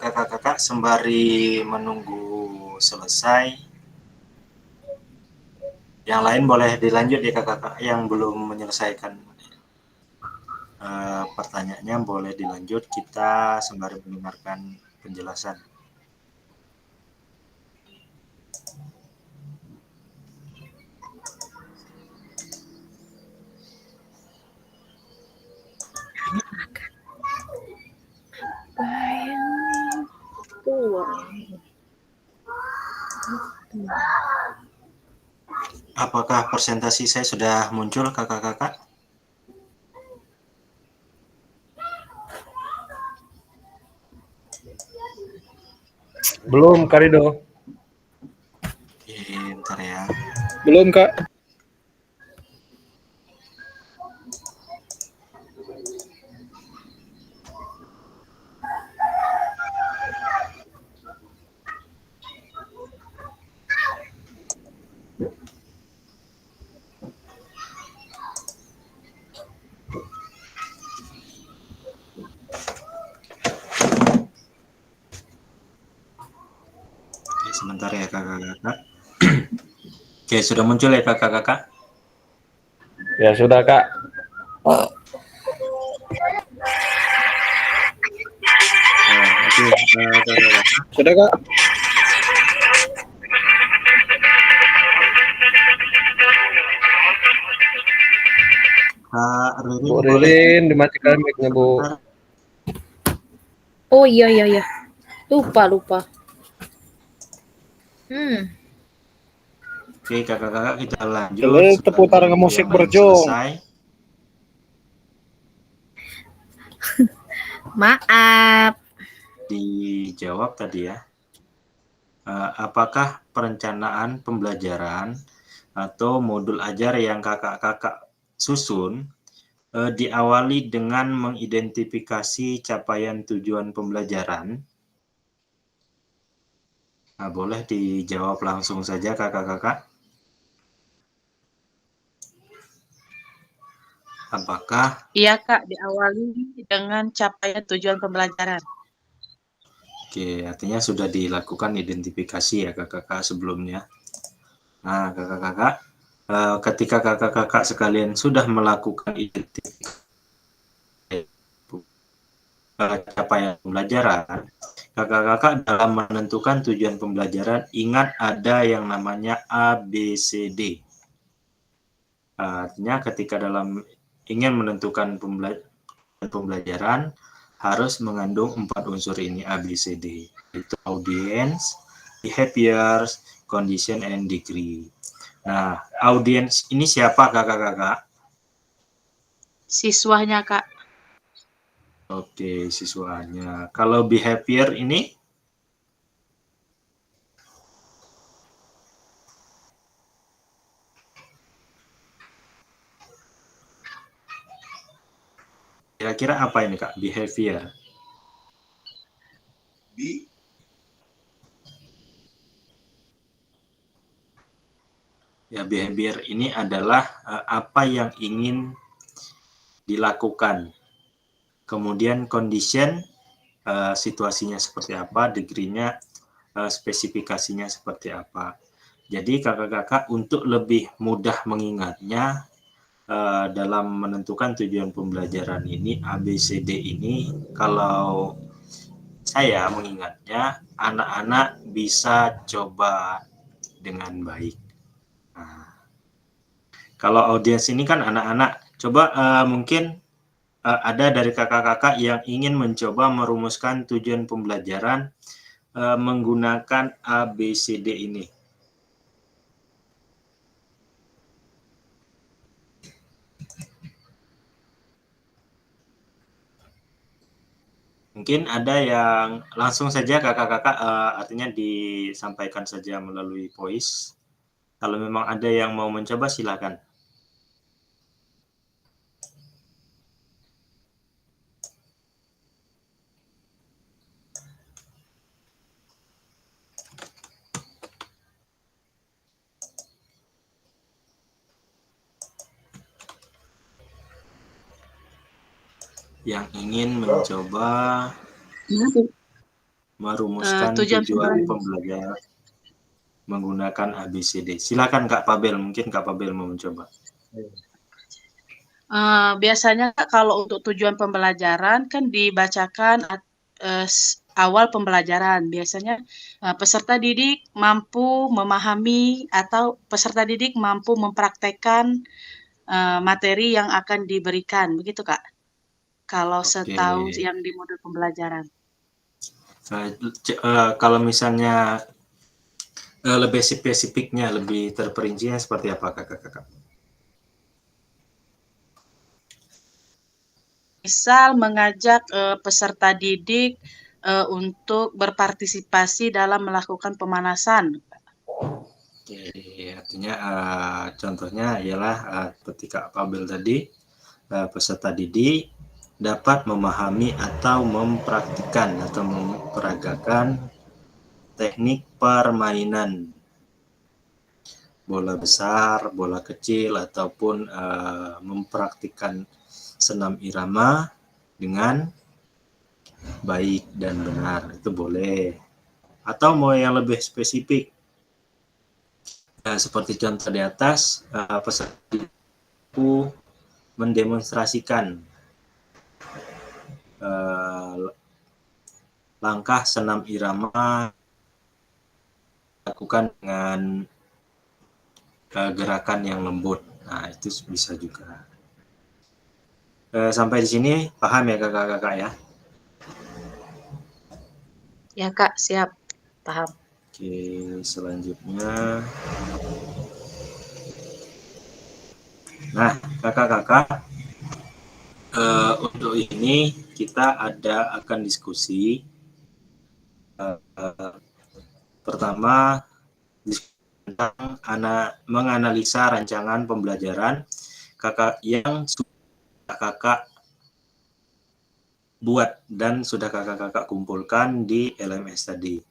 kakak-kakak sembari menunggu selesai, yang lain boleh dilanjut ya kakak-kakak yang belum menyelesaikan pertanyaannya, boleh dilanjut, kita sembari mendengarkan penjelasan. Apakah presentasi saya sudah muncul kakak-kakak? Belum, Karido. Oke, bentar ya. Belum Kak. Oke, sebentar ya kakak-kakak. Oke, sudah muncul ya kakak-kakak? Ya sudah, Kak. Oke, kakak-kakak. Sudah Kak. Kak Ririn, Bu boleh Ririn, dimatikan mic-nya, Bu. sebentar? Oh iya. Lupa. Oke, kakak-kakak kita lanjut. Boleh Sebentar tepuk tangan menunggu musik yang lain berjong. selesai. Maaf. Dijawab tadi ya. Apakah perencanaan pembelajaran atau modul ajar yang kakak-kakak susun diawali dengan mengidentifikasi capaian tujuan pembelajaran? Nah, boleh dijawab langsung saja kakak-kakak. Apakah? Iya Kak, diawali dengan capaian tujuan pembelajaran. Oke, artinya sudah dilakukan identifikasi ya kakak-kakak sebelumnya. Nah, kakak-kakak, ketika kakak-kakak sekalian sudah melakukan identifikasi capaian pembelajaran, kakak-kakak dalam menentukan tujuan pembelajaran ingat ada yang namanya ABCD. Artinya ketika dalam ingin menentukan pembelajaran harus mengandung 4 unsur ini ABCD, yaitu audience, behaviors, condition, and degree. Nah, audience ini siapa kakak-kakak? Siswanya Kak. Oke, siswanya. Kalau behavior ini? Kira-kira apa ini Kak, behavior? Ya, behavior ini adalah apa yang ingin dilakukan. Kemudian condition, situasinya seperti apa, degree-nya, spesifikasinya seperti apa. Jadi kakak-kakak untuk lebih mudah mengingatnya dalam menentukan tujuan pembelajaran ini, ABCD ini, kalau saya mengingatnya, anak-anak bisa coba dengan baik. Nah, kalau audiens ini kan anak-anak, coba mungkin ada dari kakak-kakak yang ingin mencoba merumuskan tujuan pembelajaran menggunakan ABCD ini. Mungkin ada yang langsung saja kakak-kakak, artinya disampaikan saja melalui voice. Kalau memang ada yang mau mencoba, silakan. Yang ingin mencoba merumuskan tujuan pembelajaran menggunakan ABCD. Silakan Kak Pabel, mungkin Kak Pabel mau mencoba. Biasanya kalau untuk tujuan pembelajaran kan dibacakan awal pembelajaran. Biasanya peserta didik mampu memahami atau peserta didik mampu mempraktekkan materi yang akan diberikan. Begitu Kak? Kalau setahu yang di modul pembelajaran. Kalau misalnya lebih spesifiknya, lebih terperincinya seperti apa kakak-kakak? Misal mengajak peserta didik untuk berpartisipasi dalam melakukan pemanasan. Oke, artinya contohnya ialah seperti Kak Pabel tadi, peserta didik dapat memahami atau mempraktikkan atau memperagakan teknik permainan bola besar, bola kecil, ataupun mempraktikkan senam irama dengan baik dan benar, itu boleh. Atau mau yang lebih spesifik, seperti contoh di atas, peserta mendemonstrasikan langkah senam irama lakukan dengan gerakan yang lembut. Nah, itu bisa juga. Sampai di sini paham ya kakak-kakak ya? Ya Kak, siap. Paham. Oke, selanjutnya. Nah, kakak-kakak, untuk ini kita akan diskusi. Pertama, tentang menganalisa rancangan pembelajaran kakak yang sudah kakak buat dan sudah kakak-kakak kumpulkan di LMS tadi.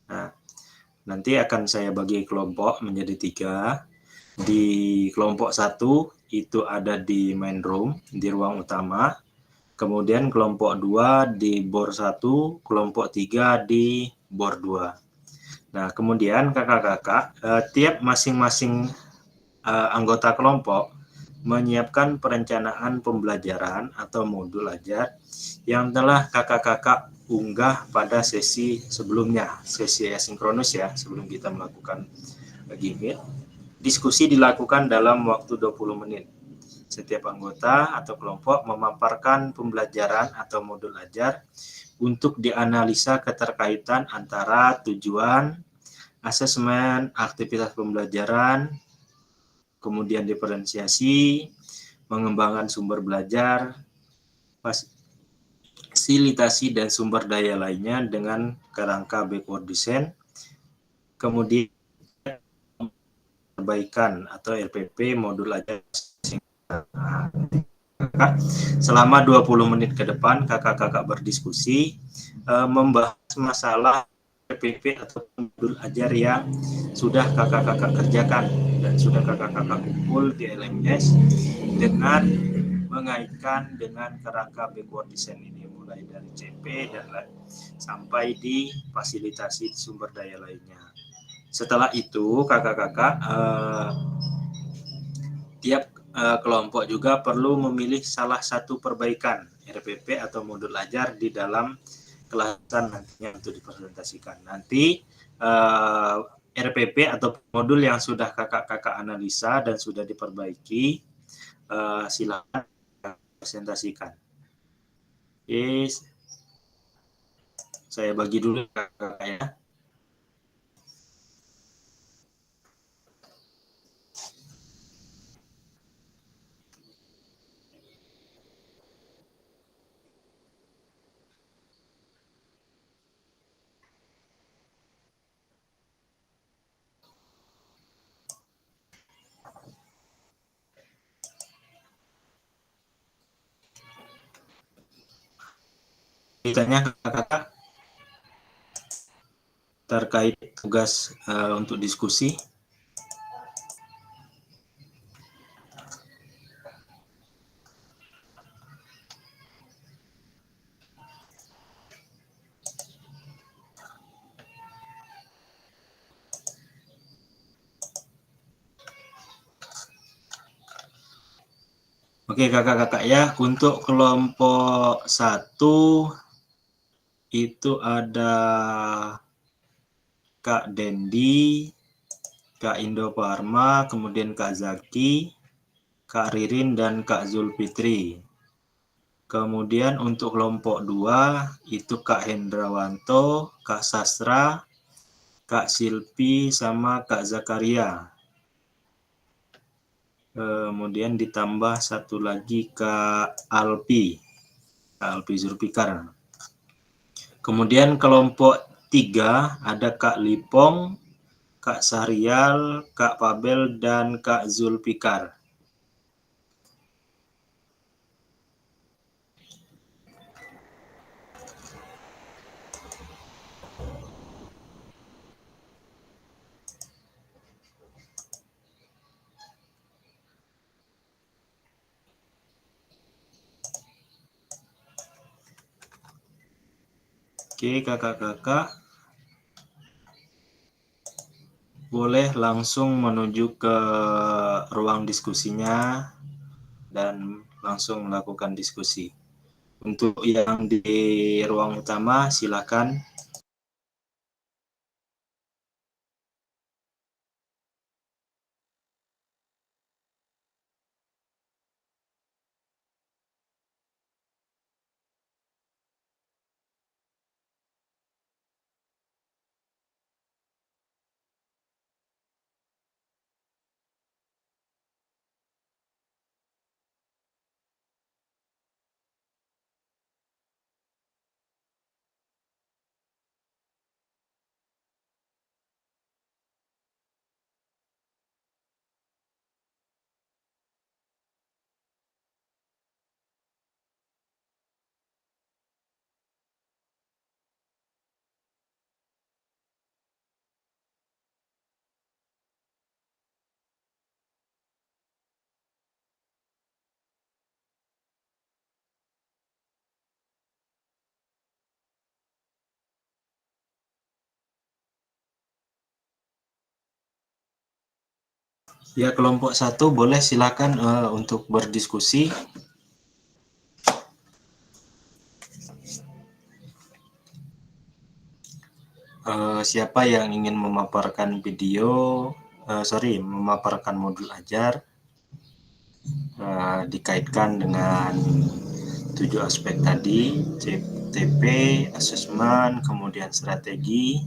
Nah, nanti akan saya bagi kelompok menjadi 3. Di kelompok 1 itu ada di main room, di ruang utama. Kemudian kelompok 2 di bor 1, kelompok 3 di bor 2. Nah, kemudian kakak-kakak, tiap masing-masing anggota kelompok menyiapkan perencanaan pembelajaran atau modul ajar yang telah kakak-kakak unggah pada sesi sebelumnya, sesi asinkronus ya, sebelum kita melakukan Gmeet. Diskusi dilakukan dalam waktu 20 menit. Setiap anggota atau kelompok memaparkan pembelajaran atau modul ajar untuk dianalisa keterkaitan antara tujuan, asesmen, aktivitas pembelajaran, kemudian diferensiasi, mengembangkan sumber belajar, fasilitasi dan sumber daya lainnya dengan kerangka backward design, kemudian perbaikan atau LPP modul ajar. kakak-kakak selama 20 menit ke depan kakak-kakak berdiskusi membahas masalah PPP atau modul ajar yang sudah kakak-kakak kerjakan dan sudah kakak-kakak kumpul di LMS dengan mengaitkan dengan kerangka backward design ini mulai dari CP dan sampai di fasilitasi sumber daya lainnya. Setelah itu kakak-kakak tiap kelompok juga perlu memilih salah satu perbaikan RPP atau modul ajar di dalam kelasan nantinya untuk dipresentasikan. Nanti RPP atau modul yang sudah kakak-kakak analisa dan sudah diperbaiki silakan presentasikan. Oke, saya bagi dulu kakak ya. Ditanya kakak-kakak terkait tugas untuk diskusi. Oke kakak-kakak ya, untuk kelompok 1 itu ada Kak Dendi, Kak Indo Parma, kemudian Kak Zaki, Kak Ririn, dan Kak Zulfitri. Kemudian untuk kelompok 2 itu Kak Hendrawanto, Kak Sastra, Kak Silpi, sama Kak Zakaria. Kemudian ditambah satu lagi Kak Alpi, Kak Alpi Zulfikar. Kemudian kelompok 3 ada Kak Lipong, Kak Sahrial, Kak Pabel, dan Kak Zulfikar. Oke kakak-kakak, boleh langsung menuju ke ruang diskusinya dan langsung melakukan diskusi. Untuk yang di ruang utama silakan. Ya, kelompok 1 boleh silakan untuk berdiskusi. Siapa yang ingin memaparkan video, memaparkan modul ajar dikaitkan dengan 7 aspek tadi, CTP, asesmen, kemudian strategi,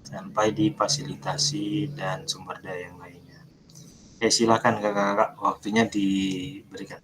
sampai di fasilitasi dan sumber daya yang lainnya. Silakan kakak-kakak, waktunya diberikan.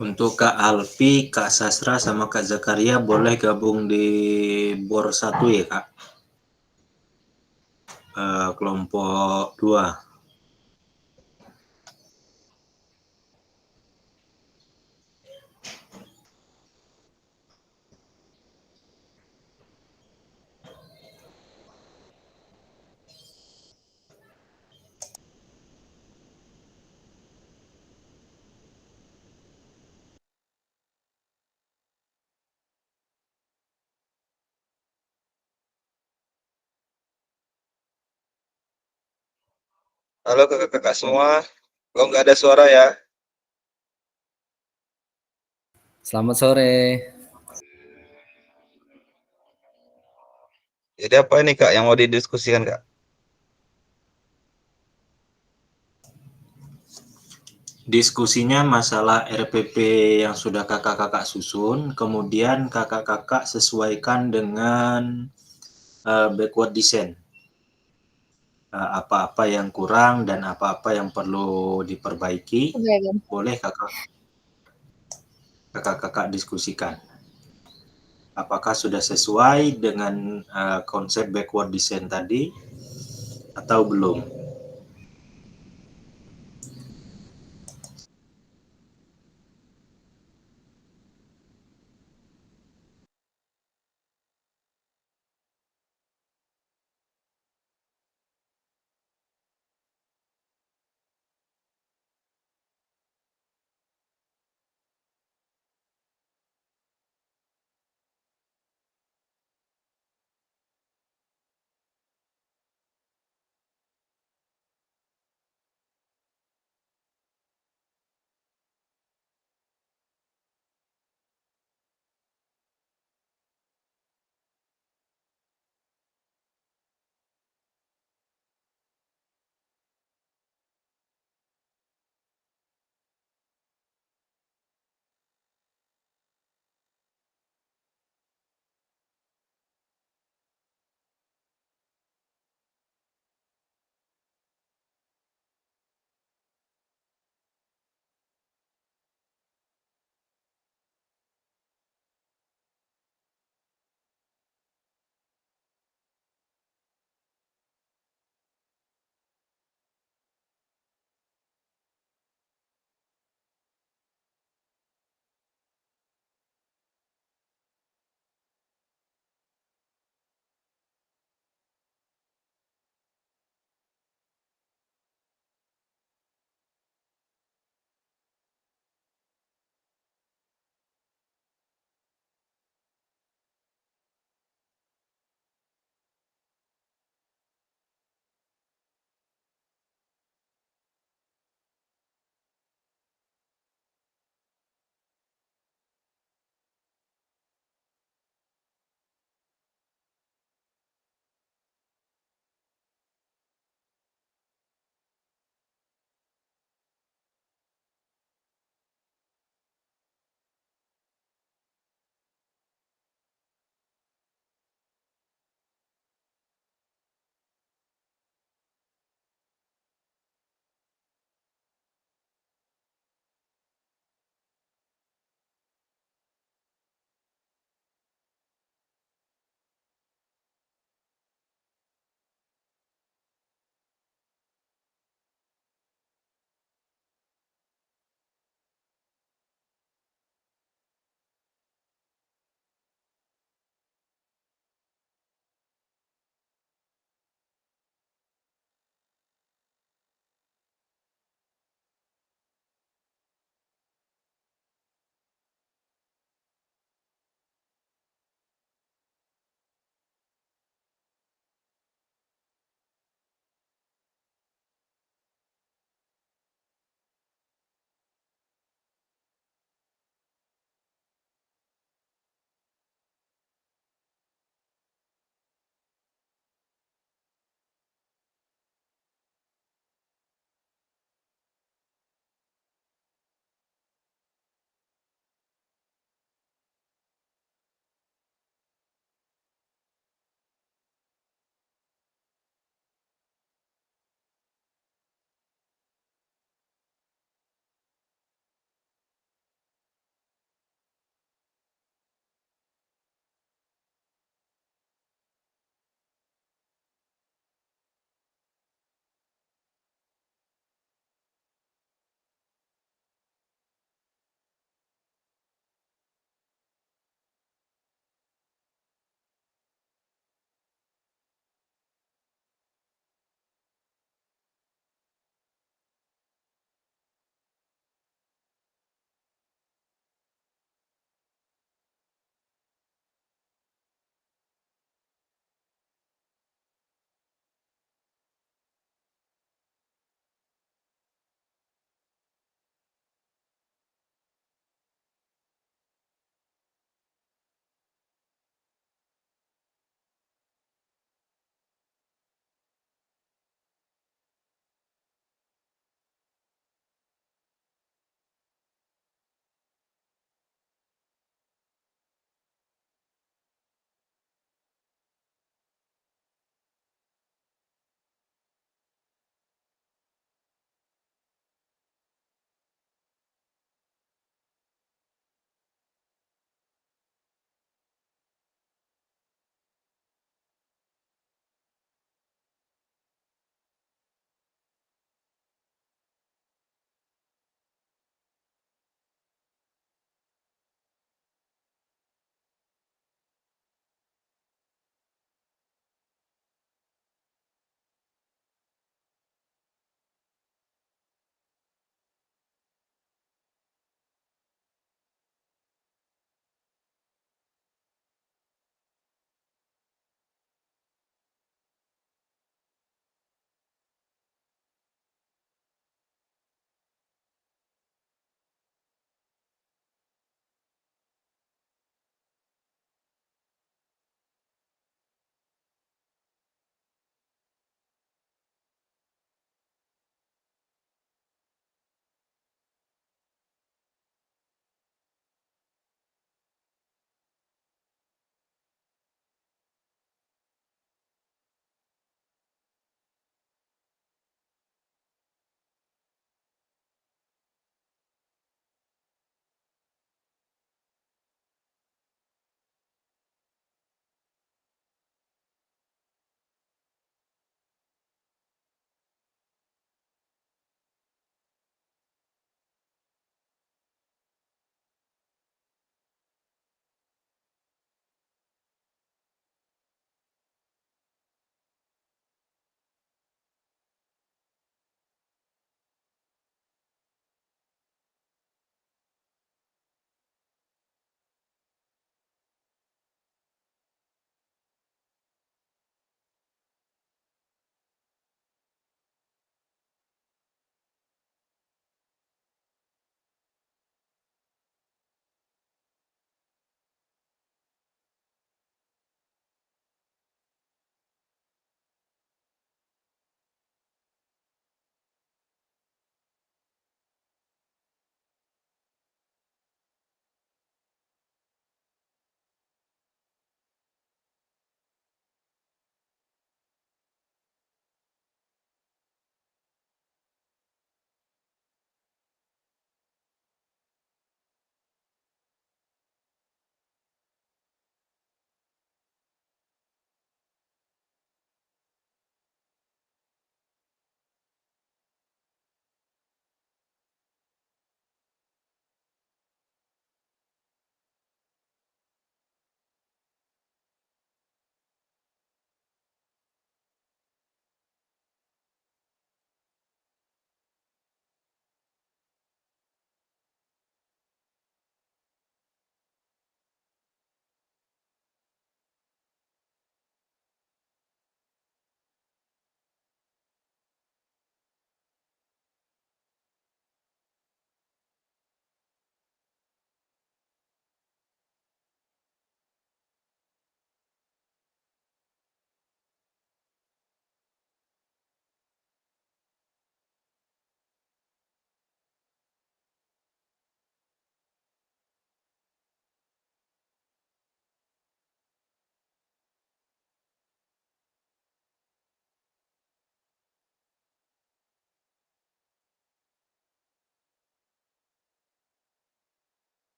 Untuk Kak Alfi, Kak Sastra, sama Kak Zakaria boleh gabung di BOR 1 ya Kak? Kelompok 2. Halo kakak-kakak semua. Kok nggak ada suara ya? Selamat sore. Jadi apa ini kak yang mau didiskusikan kak? Diskusinya masalah RPP yang sudah kakak-kakak susun, kemudian kakak-kakak sesuaikan dengan backward design. Apa-apa yang kurang dan apa-apa yang perlu diperbaiki, boleh kakak-kakak diskusikan. Apakah sudah sesuai dengan konsep backward design tadi atau belum?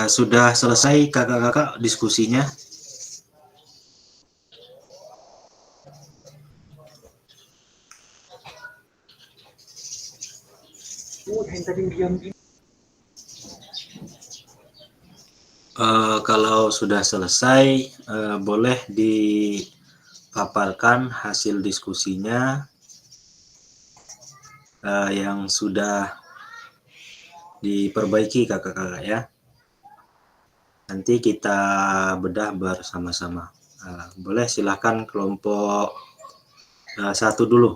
Sudah selesai kakak-kakak diskusinya? Kalau sudah selesai, boleh dipaparkan hasil diskusinya yang sudah diperbaiki kakak-kakak ya. Nanti kita bedah bersama-sama. Boleh silakan kelompok 1 dulu.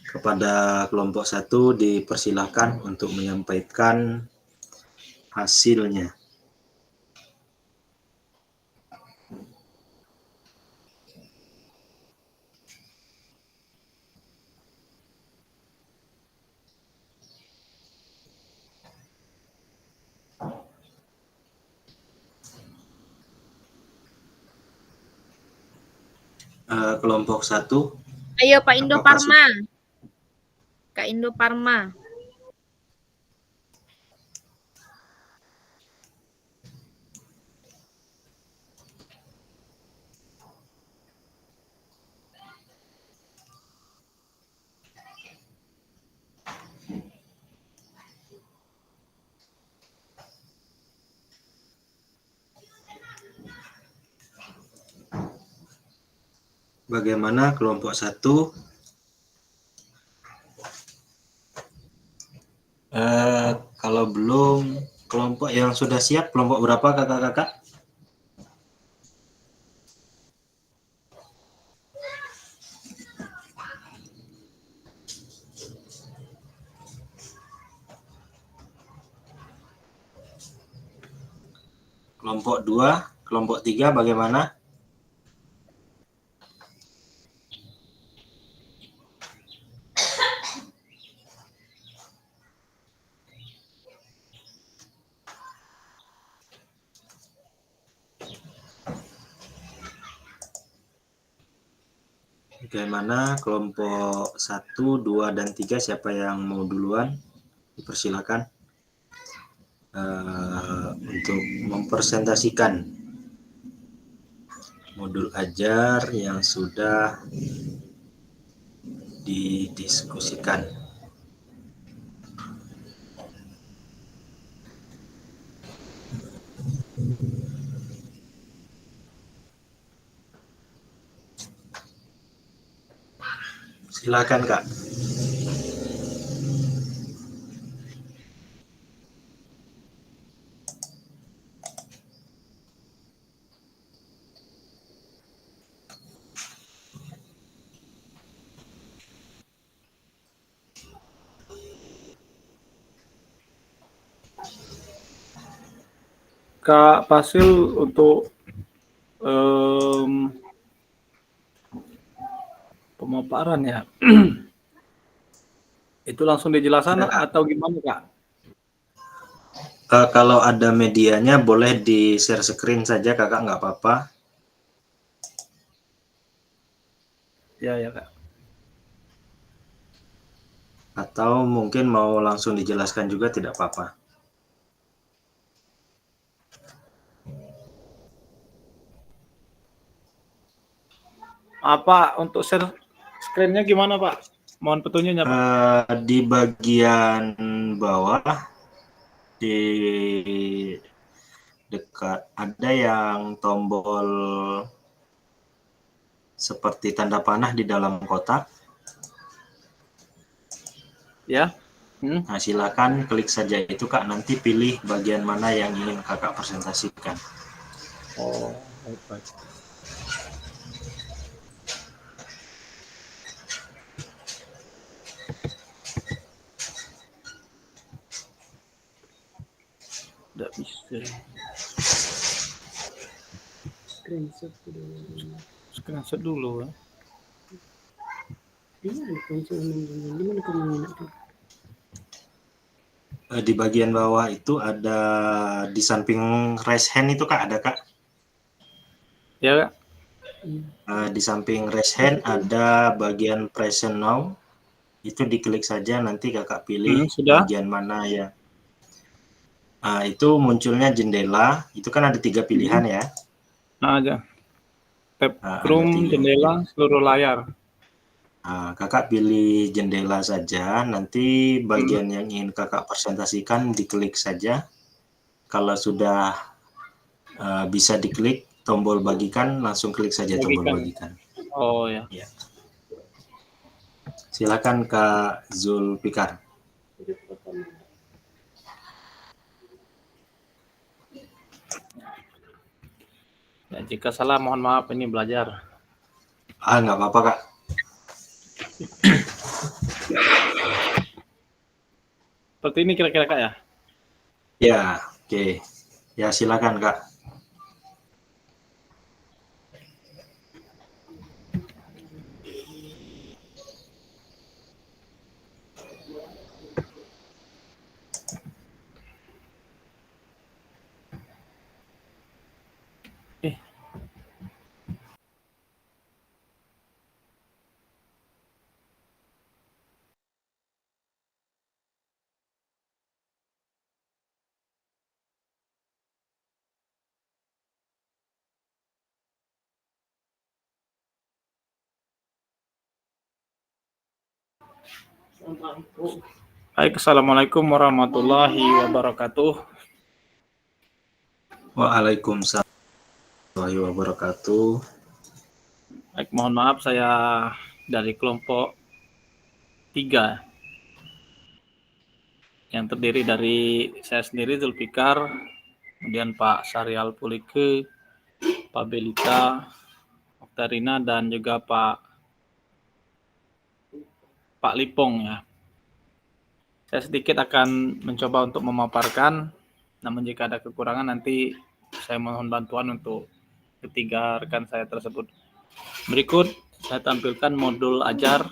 Kepada kelompok 1 dipersilahkan untuk menyampaikan hasilnya. Kelompok 1. Ayo Pak Indo Parma. Kak Indo Parma. Bagaimana kelompok 1? Kalau belum, kelompok yang sudah siap, kelompok berapa kakak-kakak? Kelompok 2, kelompok 3 bagaimana? Bagaimana kelompok 1, 2, dan 3, siapa yang mau duluan? Dipersilakan untuk mempresentasikan modul ajar yang sudah didiskusikan. Silakan Kak. Kak Fasil untuk pemaparan ya. Itu langsung dijelaskan atau gimana Kak? Kalau ada medianya boleh di share screen saja kakak, nggak apa-apa. Ya Kak. Atau mungkin mau langsung dijelaskan juga tidak apa-apa. Apa untuk share screen-nya gimana Pak? Mohon petunjuknya Pak. Di bagian bawah di dekat ada yang tombol seperti tanda panah di dalam kotak. Ya. Nah, silakan klik saja itu Kak, nanti pilih bagian mana yang ingin kakak presentasikan. Oh, baik. Tidak bisa. Screenshot dulu ya. Di bagian bawah itu ada di samping raise hand itu Kak, ada Kak? Ya Kak. Di samping raise hand ada bagian present now. Itu diklik saja, nanti kakak pilih Sudah. bagian mana ya. Itu munculnya jendela, itu kan ada 3 pilihan ya. Nah, aja. Tab Ada Chrome, 3. jendela, seluruh layar. Kakak pilih jendela saja, nanti bagian yang ingin kakak presentasikan diklik saja. Kalau sudah bisa diklik tombol bagikan, langsung klik saja tombol bagikan. Oh ya. Ya. Silakan Kak Zulfikar. Ya, jika salah mohon maaf, ini belajar. Nggak apa-apa Kak. Seperti ini kira-kira Kak ya? Ya, oke. Ya silakan Kak. Baik, assalamualaikum warahmatullahi wabarakatuh. Waalaikumsalam warahmatullahi wabarakatuh. Baik, mohon maaf saya dari kelompok 3 yang terdiri dari saya sendiri Zulfikar, kemudian Pak Syarial Pulike, Pak Belita, Oktarina, dan juga Pak Lipong ya. Saya sedikit akan mencoba untuk memaparkan, namun jika ada kekurangan nanti saya mohon bantuan untuk ketiga rekan saya tersebut. Berikut saya tampilkan modul ajar.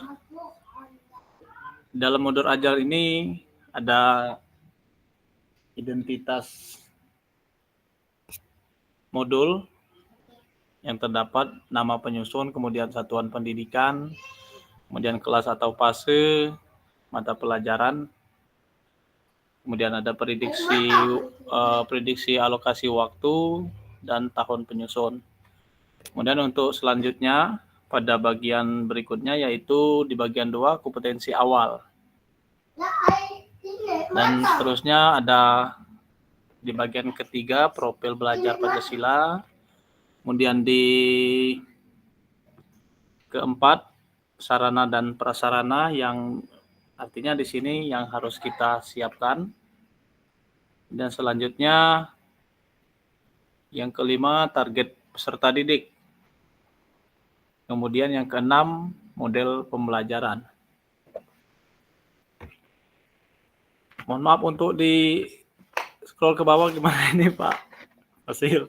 Dalam modul ajar ini ada identitas modul yang terdapat nama penyusun, kemudian satuan pendidikan, kemudian kelas atau fase, mata pelajaran, kemudian ada prediksi alokasi waktu, dan tahun penyusun. Kemudian untuk selanjutnya, pada bagian berikutnya yaitu di bagian 2, kompetensi awal. Dan seterusnya ada di bagian ketiga, profil belajar Pancasila. Kemudian di keempat, sarana dan prasarana, yang artinya di sini yang harus kita siapkan. Dan selanjutnya yang kelima, target peserta didik. Kemudian yang keenam, model pembelajaran. Mohon maaf untuk di scroll ke bawah gimana ini Pak Fasil.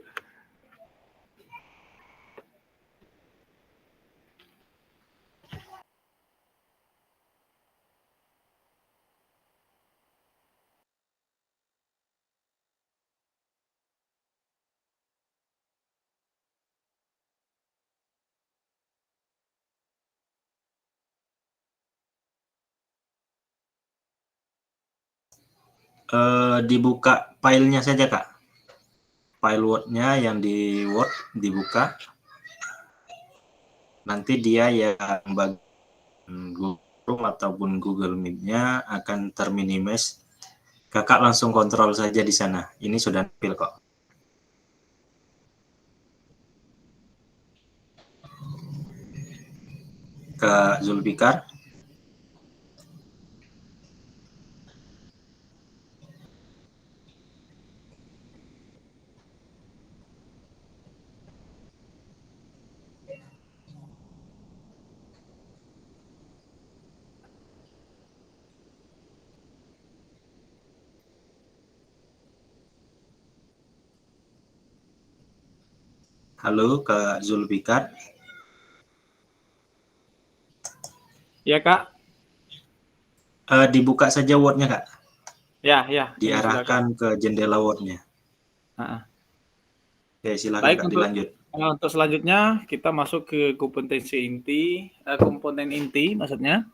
Dibuka filenya saja Kak. File Word-nya yang di Word dibuka. Nanti dia yang bagian Google Chrome ataupun Google Meet-nya akan terminimize. Kakak langsung kontrol saja di sana. Ini sudah tampil kok. Kak Zulfikar. Halo Kak Zulfikar. Ya Kak. Dibuka saja Word-nya Kak. Ya. Diarahkan ke jendela Word-nya. Oke, silakan Baik, Kak, dilanjut. Untuk selanjutnya kita masuk ke kompetensi inti, komponen inti maksudnya,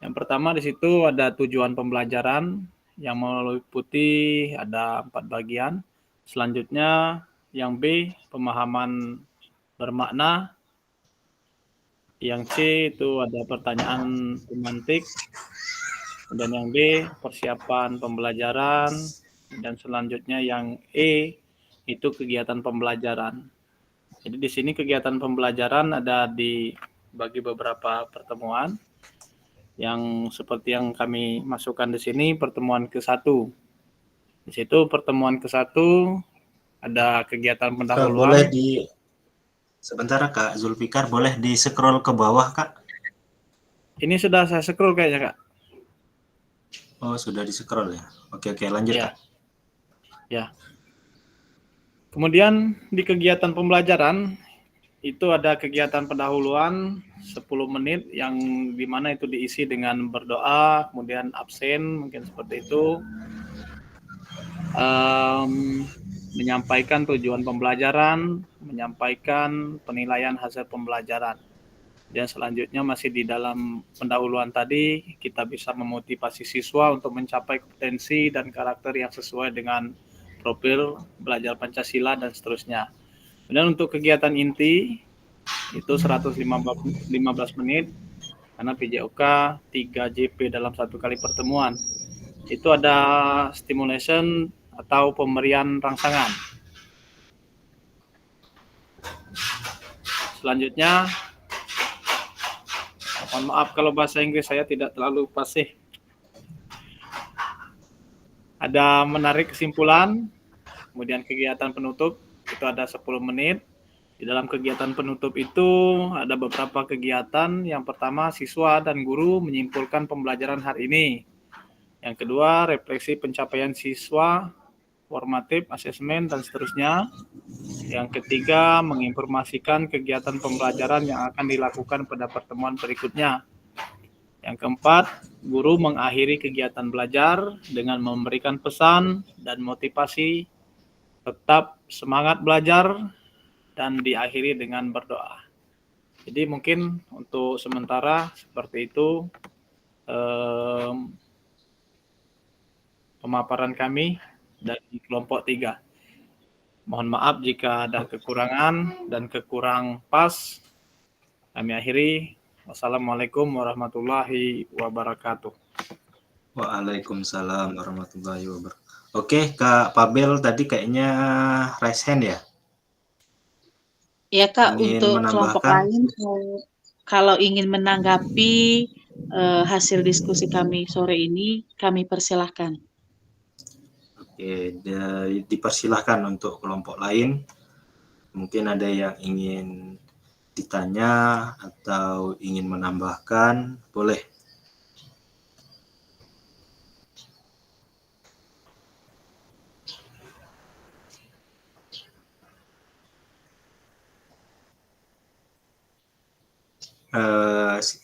Yang pertama di situ ada tujuan pembelajaran yang meliputi ada 4 bagian. Selanjutnya yang B, pemahaman bermakna. Yang C itu ada pertanyaan semantik. Dan yang D, persiapan pembelajaran. Dan selanjutnya yang E, itu kegiatan pembelajaran. Jadi di sini kegiatan pembelajaran ada dibagi beberapa pertemuan. Yang seperti yang kami masukkan di sini pertemuan ke-1. Di situ pertemuan ke-1 ada kegiatan pendahuluan. Boleh sebentar Kak Zulfikar, boleh di scroll ke bawah Kak? Ini sudah saya scroll kayaknya Kak. Oh sudah di scroll ya. Oke lanjut Ya. Kak. Ya. Kemudian di kegiatan pembelajaran itu ada kegiatan pendahuluan 10 menit yang dimana itu diisi dengan berdoa, kemudian absen mungkin seperti itu, menyampaikan tujuan pembelajaran, menyampaikan penilaian hasil pembelajaran. Dan selanjutnya masih di dalam pendahuluan tadi kita bisa memotivasi siswa untuk mencapai kompetensi dan karakter yang sesuai dengan profil belajar Pancasila dan seterusnya. Dan untuk kegiatan inti itu 115 menit karena PJOK 3 JP dalam 1 kali pertemuan. Itu ada stimulation atau pemberian rangsangan. Selanjutnya, mohon maaf kalau bahasa Inggris saya tidak terlalu fasih. Ada menarik kesimpulan, kemudian kegiatan penutup itu ada 10 menit. Di dalam kegiatan penutup itu ada beberapa kegiatan. Yang pertama, siswa dan guru menyimpulkan pembelajaran hari ini. Yang kedua, refleksi pencapaian siswa, formatif, asesmen, dan seterusnya. Yang ketiga, menginformasikan kegiatan pembelajaran yang akan dilakukan pada pertemuan berikutnya. Yang keempat, guru mengakhiri kegiatan belajar dengan memberikan pesan dan motivasi, tetap semangat belajar, dan diakhiri dengan berdoa. Jadi mungkin untuk sementara seperti itu pemaparan kami dari kelompok 3. Mohon maaf jika ada kekurangan dan kekurang pas. Kami akhiri. Wassalamualaikum warahmatullahi wabarakatuh. Waalaikumsalam warahmatullahi wabarakatuh. Oke, Kak Pabel tadi kayaknya raise hand ya? Ya Kak, Ingin untuk kelompok menambahkan? lain kalau ingin menanggapi hasil diskusi kami sore ini, kami persilahkan. Oke, dipersilahkan untuk kelompok lain. Mungkin ada yang ingin ditanya atau ingin menambahkan, boleh.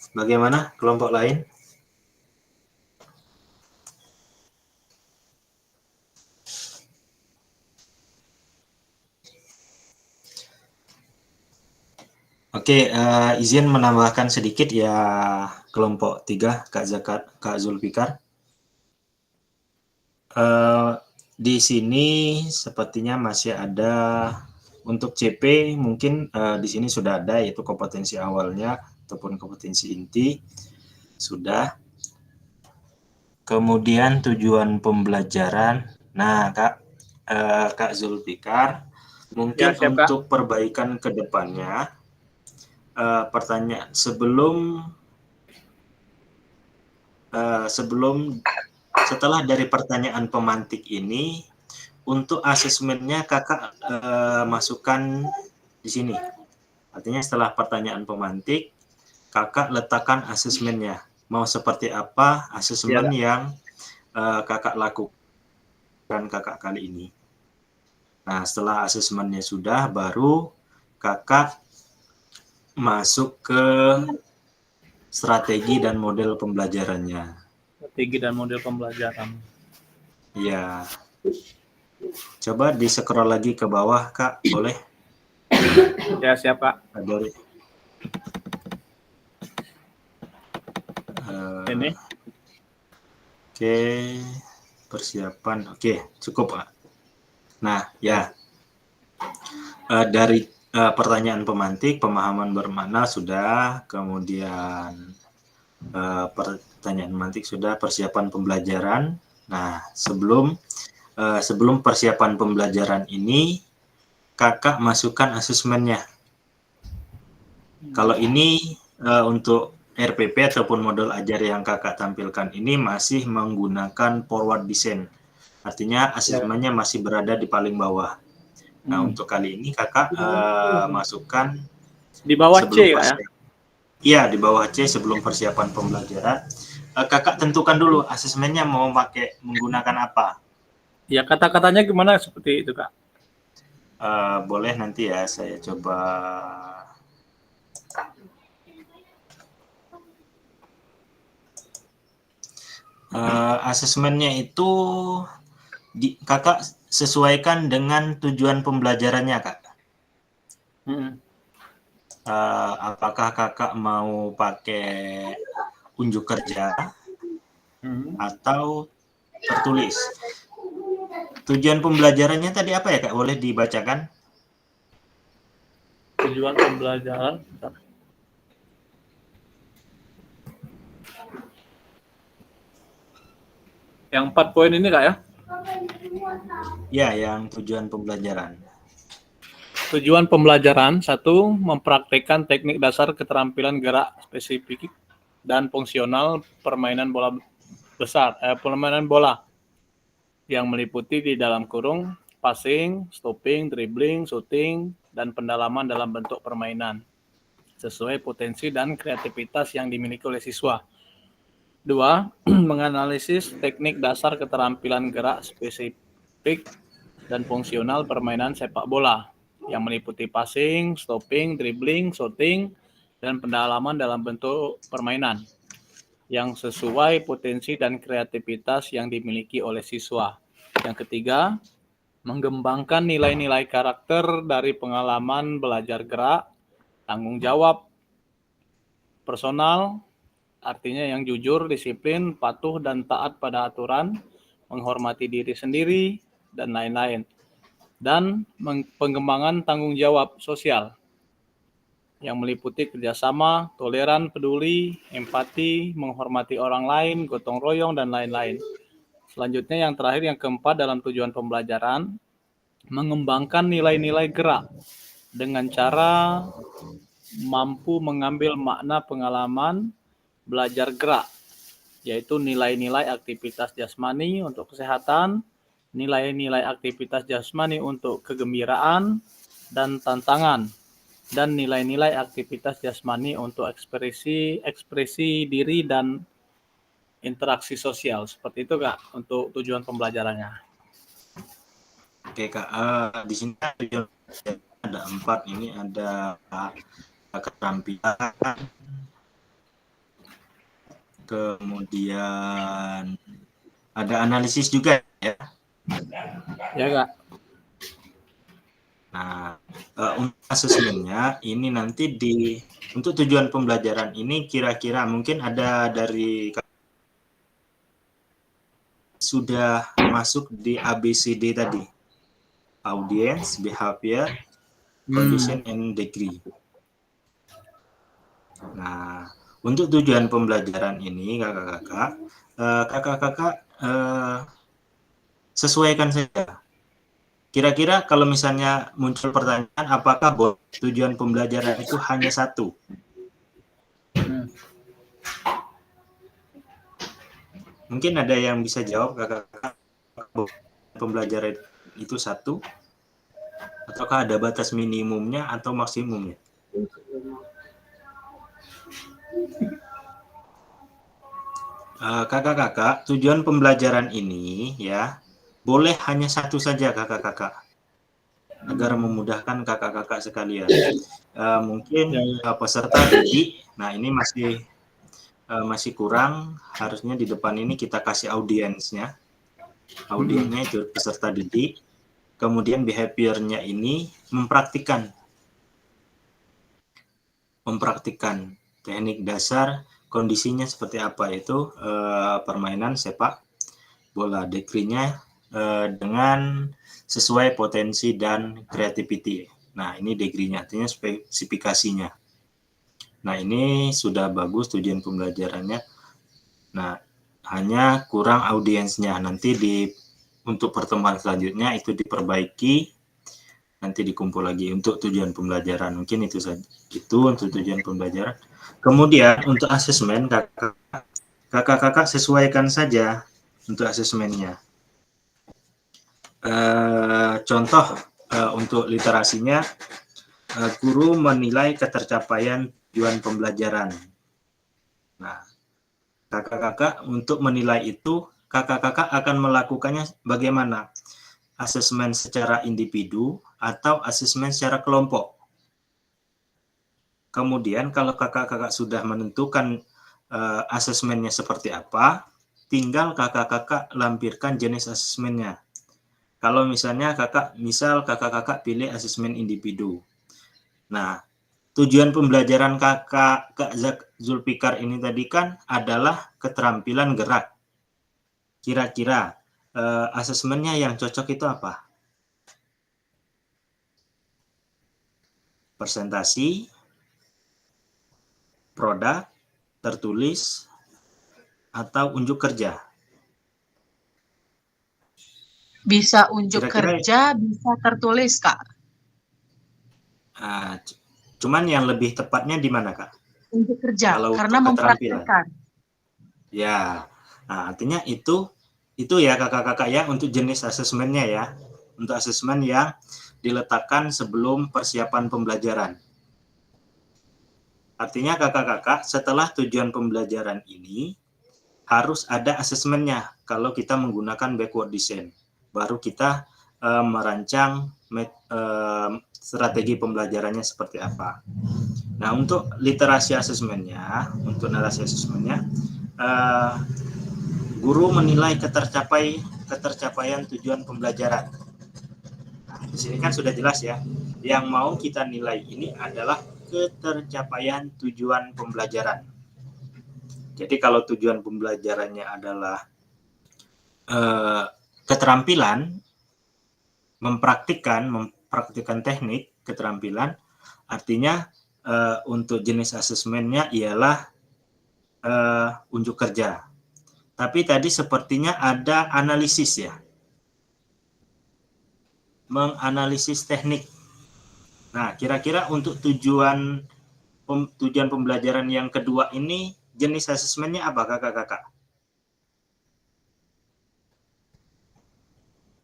Bagaimana kelompok lain? Oke, izin menambahkan sedikit ya kelompok 3, Kak Zulfikar. Di sini sepertinya masih ada untuk CP, mungkin di sini sudah ada yaitu kompetensi awalnya ataupun kompetensi inti sudah. Kemudian tujuan pembelajaran. Nah, Kak Zulfikar, mungkin Ya, siap, Kak. untuk perbaikan ke depannya, pertanyaan setelah dari pertanyaan pemantik ini, untuk asesmennya Kakak masukkan di sini. Artinya setelah pertanyaan pemantik, Kakak letakkan asesmennya. Mau seperti apa asesmen yang Kakak lakukan kali ini. Nah, setelah asesmennya sudah, baru Kakak masuk ke strategi dan model pembelajarannya. Strategi dan model pembelajaran. Ya. Coba di-scroll lagi ke bawah, Kak. Boleh? Ya, siap, Pak. ini. Oke, persiapan. Oke, cukup, Pak. Nah, ya. Dari pertanyaan pemantik, pemahaman bermakna sudah, kemudian pertanyaan pemantik sudah, persiapan pembelajaran. Nah, sebelum persiapan pembelajaran ini, kakak masukkan asesmennya. Kalau ini untuk RPP ataupun model ajar yang kakak tampilkan ini masih menggunakan forward design. Artinya asesmennya masih berada di paling bawah. Nah, untuk kali ini kakak masukkan Di bawah C, Kak, ya? Iya, di bawah C sebelum persiapan pembelajaran. Kakak tentukan dulu asesmennya mau menggunakan apa. Ya, kata-katanya gimana seperti itu, Kak? Boleh nanti ya, saya coba. Asesmennya itu kakak sesuaikan dengan tujuan pembelajarannya, Kak. Apakah kakak mau pakai unjuk kerja atau tertulis? Tujuan pembelajarannya tadi apa ya, Kak? Boleh dibacakan? Tujuan pembelajaran. Yang 4 poin ini, Kak, ya? Ya, yang tujuan pembelajaran. Tujuan pembelajaran, 1, mempraktikkan teknik dasar keterampilan gerak spesifik dan fungsional permainan bola permainan bola yang meliputi di dalam kurung passing, stopping, dribbling, shooting, dan pendalaman dalam bentuk permainan sesuai potensi dan kreativitas yang dimiliki oleh siswa. 2, menganalisis teknik dasar keterampilan gerak spesifik dan fungsional permainan sepak bola yang meliputi passing, stopping, dribbling, shooting, dan pendalaman dalam bentuk permainan yang sesuai potensi dan kreativitas yang dimiliki oleh siswa. Yang ketiga, mengembangkan nilai-nilai karakter dari pengalaman belajar gerak, tanggung jawab personal, artinya yang jujur, disiplin, patuh, dan taat pada aturan, menghormati diri sendiri, dan lain-lain. Dan pengembangan tanggung jawab sosial yang meliputi kerjasama, toleran, peduli, empati, menghormati orang lain, gotong royong, dan lain-lain. Selanjutnya yang terakhir, yang keempat dalam tujuan pembelajaran, mengembangkan nilai-nilai gerak dengan cara mampu mengambil makna pengalaman belajar gerak, yaitu nilai-nilai aktivitas jasmani untuk kesehatan, nilai-nilai aktivitas jasmani untuk kegembiraan dan tantangan, dan nilai-nilai aktivitas jasmani untuk ekspresi diri dan interaksi sosial. Seperti itu, Kak, untuk tujuan pembelajarannya. Oke, Kak. Di sini ada 4. Ini ada keterampilan, kemudian ada analisis juga ya. Ya, Kak. Nah, untuk asesmennya ini nanti untuk tujuan pembelajaran ini kira-kira mungkin ada dari sudah masuk di ABCD tadi. Audience, behavior, condition, and degree. Nah, untuk tujuan pembelajaran ini kakak-kakak sesuaikan saja. Kira-kira kalau misalnya muncul pertanyaan, apakah tujuan pembelajaran itu hanya 1? Mungkin ada yang bisa jawab, kakak-kakak, pembelajaran itu 1? Ataukah ada batas minimumnya atau maksimumnya? Kakak-kakak, tujuan pembelajaran ini ya, boleh hanya 1 saja kakak-kakak, agar memudahkan kakak-kakak sekalian. Mungkin peserta didik, nah ini masih kurang, harusnya di depan ini kita kasih audiensnya. Audiensnya itu peserta didik, kemudian behavior-nya ini mempraktikkan teknik dasar kondisinya seperti apa, itu permainan sepak bola, dekrinya dengan sesuai potensi dan creativity. Nah, ini degrinya, artinya spesifikasinya. Nah, ini sudah bagus tujuan pembelajarannya. Nah, hanya kurang audiensnya. Nanti untuk pertemuan selanjutnya itu diperbaiki, nanti dikumpul lagi untuk tujuan pembelajaran. Mungkin itu saja. Itu untuk tujuan pembelajaran. Kemudian untuk asesmen, kakak-kakak sesuaikan saja untuk asesmennya. Contoh untuk literasinya, guru menilai ketercapaian tujuan pembelajaran. Nah, kakak-kakak untuk menilai itu, kakak-kakak akan melakukannya bagaimana? Asesmen secara individu atau asesmen secara kelompok. Kemudian kalau kakak-kakak sudah menentukan asesmennya seperti apa, tinggal kakak-kakak lampirkan jenis asesmennya. Kalau misalnya kakak-kakak pilih asesmen individu. Nah, tujuan pembelajaran Kak Zulfikar ini tadi kan adalah keterampilan gerak. Kira-kira asesmennya yang cocok itu apa? Presentasi, produk, tertulis, atau unjuk kerja? Bisa unjuk Kira-kira, kerja, bisa tertulis, Kak. Cuman yang lebih tepatnya di mana, Kak? Unjuk kerja, Kalau karena untuk keterampilan. mempraktekkan. Ya, nah, artinya itu ya kakak-kakak ya untuk jenis asesmennya ya. Untuk asesmen yang diletakkan sebelum persiapan pembelajaran. Artinya kakak-kakak setelah tujuan pembelajaran ini harus ada asesmennya kalau kita menggunakan backward design. Baru kita merancang strategi pembelajarannya seperti apa. Nah, untuk literasi asesmennya, untuk narasi asesmennya, guru menilai ketercapaian tujuan pembelajaran. Nah, di sini kan sudah jelas ya. Yang mau kita nilai ini adalah ketercapaian tujuan pembelajaran. Jadi kalau tujuan pembelajarannya adalah keterampilan, mempraktikkan teknik keterampilan, artinya untuk jenis asesmennya ialah unjuk kerja. Tapi tadi sepertinya ada analisis ya, menganalisis teknik. Nah, kira-kira untuk tujuan pembelajaran yang kedua ini jenis asesmennya apa, kakak-kakak?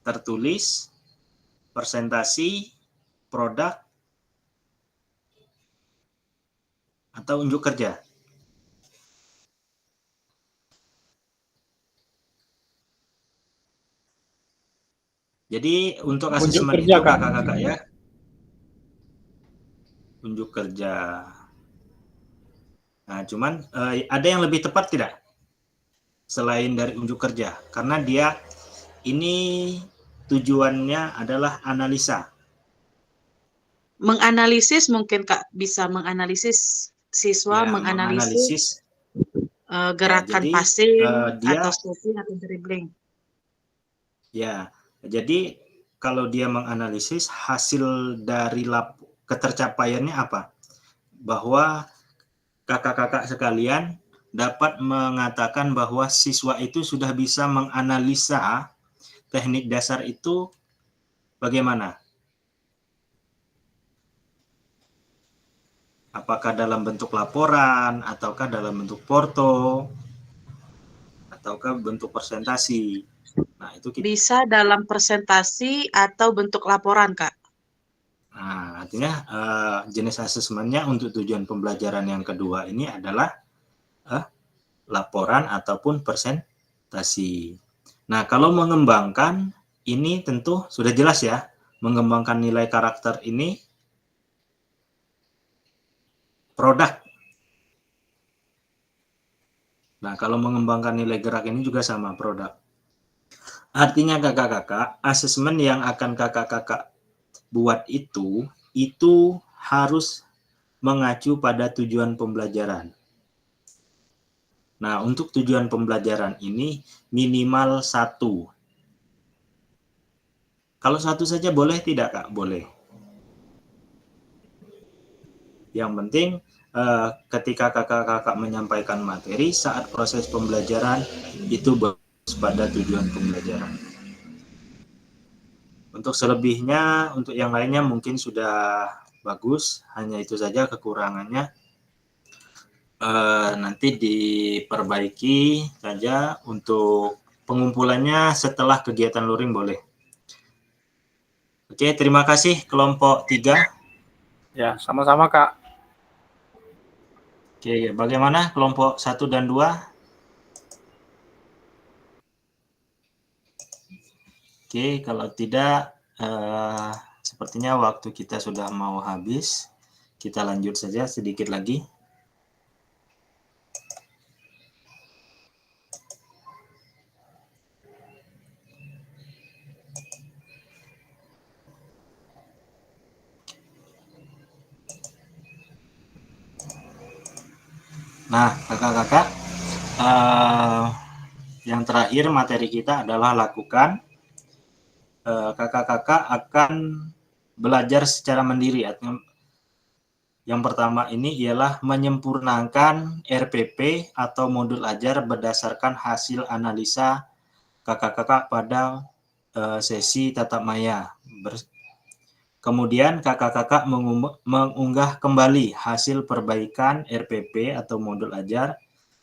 Tertulis, presentasi, produk, atau unjuk kerja? Jadi untuk asesmen itu kakak-kakak ya, unjuk kerja. Nah, cuman ada yang lebih tepat tidak selain dari unjuk kerja? Karena dia ini tujuannya adalah analisa. Menganalisis mungkin, Kak, bisa menganalisis siswa, Ya, menganalisis gerakan passing atau stopping atau dribbling. Ya, jadi kalau dia menganalisis hasil dari ketercapaiannya apa? Bahwa kakak-kakak sekalian dapat mengatakan bahwa siswa itu sudah bisa menganalisa teknik dasar itu bagaimana? Apakah dalam bentuk laporan, ataukah dalam bentuk porto, ataukah bentuk presentasi? Nah, itu bisa dalam presentasi atau bentuk laporan, Kak. Nah, artinya jenis asesmennya untuk tujuan pembelajaran yang kedua ini adalah laporan ataupun presentasi. Nah, kalau mengembangkan ini tentu sudah jelas ya, mengembangkan nilai karakter ini produk. Nah, kalau mengembangkan nilai gerak ini juga sama, produk. Artinya kakak-kakak, asesmen yang akan kakak-kakak buat itu harus mengacu pada tujuan pembelajaran. Nah, untuk tujuan pembelajaran ini minimal 1. Kalau 1 saja boleh tidak, Kak? Boleh. Yang penting ketika kakak-kakak menyampaikan materi saat proses pembelajaran itu bagus pada tujuan pembelajaran. Untuk selebihnya, untuk yang lainnya mungkin sudah bagus, hanya itu saja kekurangannya. Nanti diperbaiki saja. Untuk pengumpulannya setelah kegiatan luring boleh. Oke, terima kasih kelompok 3. Ya, sama-sama Kak. Oke, bagaimana kelompok 1 dan 2? Oke, kalau tidak, sepertinya waktu kita sudah mau habis. Kita lanjut saja sedikit lagi. Nah, kakak-kakak, yang terakhir materi kita adalah lakukan. Kakak-kakak akan belajar secara mandiri. Yang pertama ini ialah menyempurnakan RPP atau modul ajar berdasarkan hasil analisa kakak-kakak pada sesi tatap maya. Kemudian kakak-kakak mengunggah kembali hasil perbaikan RPP atau modul ajar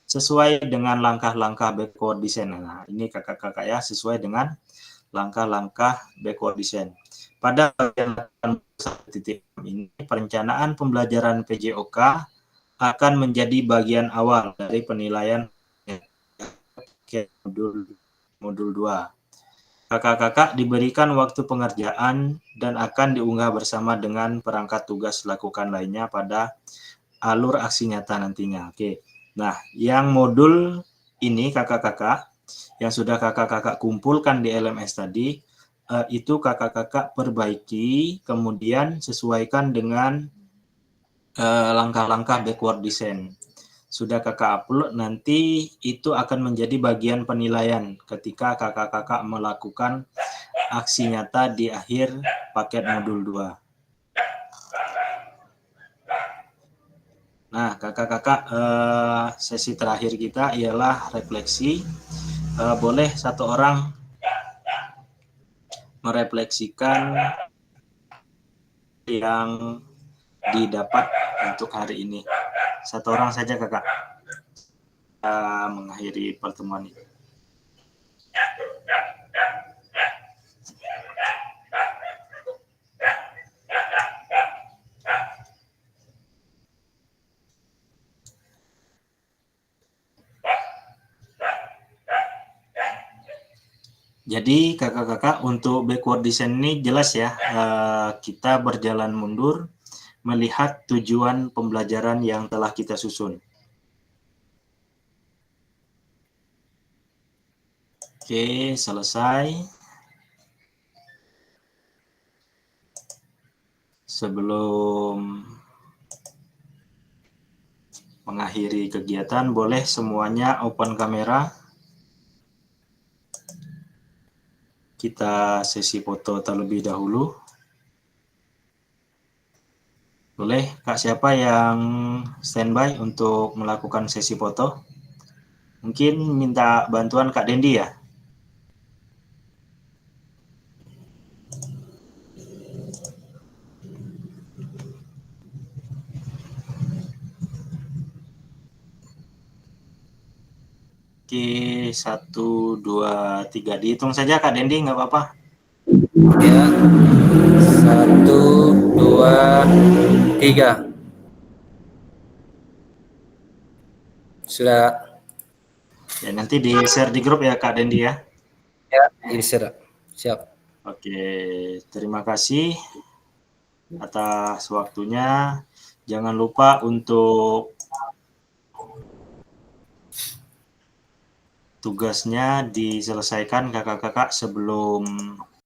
sesuai dengan langkah-langkah backward design. Nah, ini kakak-kakak ya, sesuai dengan langkah-langkah backward design. Pada bagian 1.6 ini, perencanaan pembelajaran PJOK akan menjadi bagian awal dari penilaian modul 2. Kakak-kakak diberikan waktu pengerjaan dan akan diunggah bersama dengan perangkat tugas lakukan lainnya pada alur aksi nyata nantinya. Oke. Nah, yang modul ini kakak-kakak yang sudah kakak-kakak kumpulkan di LMS tadi, itu kakak-kakak perbaiki, kemudian sesuaikan dengan langkah-langkah backward design. Sudah kakak upload, nanti itu akan menjadi bagian penilaian ketika kakak-kakak melakukan aksi nyata di akhir paket modul 2. Nah, kakak-kakak, sesi terakhir kita ialah refleksi. Boleh satu orang merefleksikan yang didapat untuk hari ini. Satu orang saja kakak. Kita mengakhiri pertemuan ini. Jadi kakak-kakak untuk backward design ini jelas ya, kita berjalan mundur melihat tujuan pembelajaran yang telah kita susun. Oke, selesai. Sebelum mengakhiri kegiatan, boleh semuanya open kamera. Kita sesi foto terlebih dahulu. Boleh, Kak, siapa yang standby untuk melakukan sesi foto? Mungkin minta bantuan Kak Dendi ya? Oke, 1, 2, 3. Dihitung saja Kak Dendi, nggak apa-apa. Ya, 1, 2, 3. Sudah. Ya, nanti di-share di grup ya Kak Dendi ya. Ya, di-share. Siap. Oke, terima kasih atas waktunya. Jangan lupa untuk tugasnya diselesaikan kakak-kakak sebelum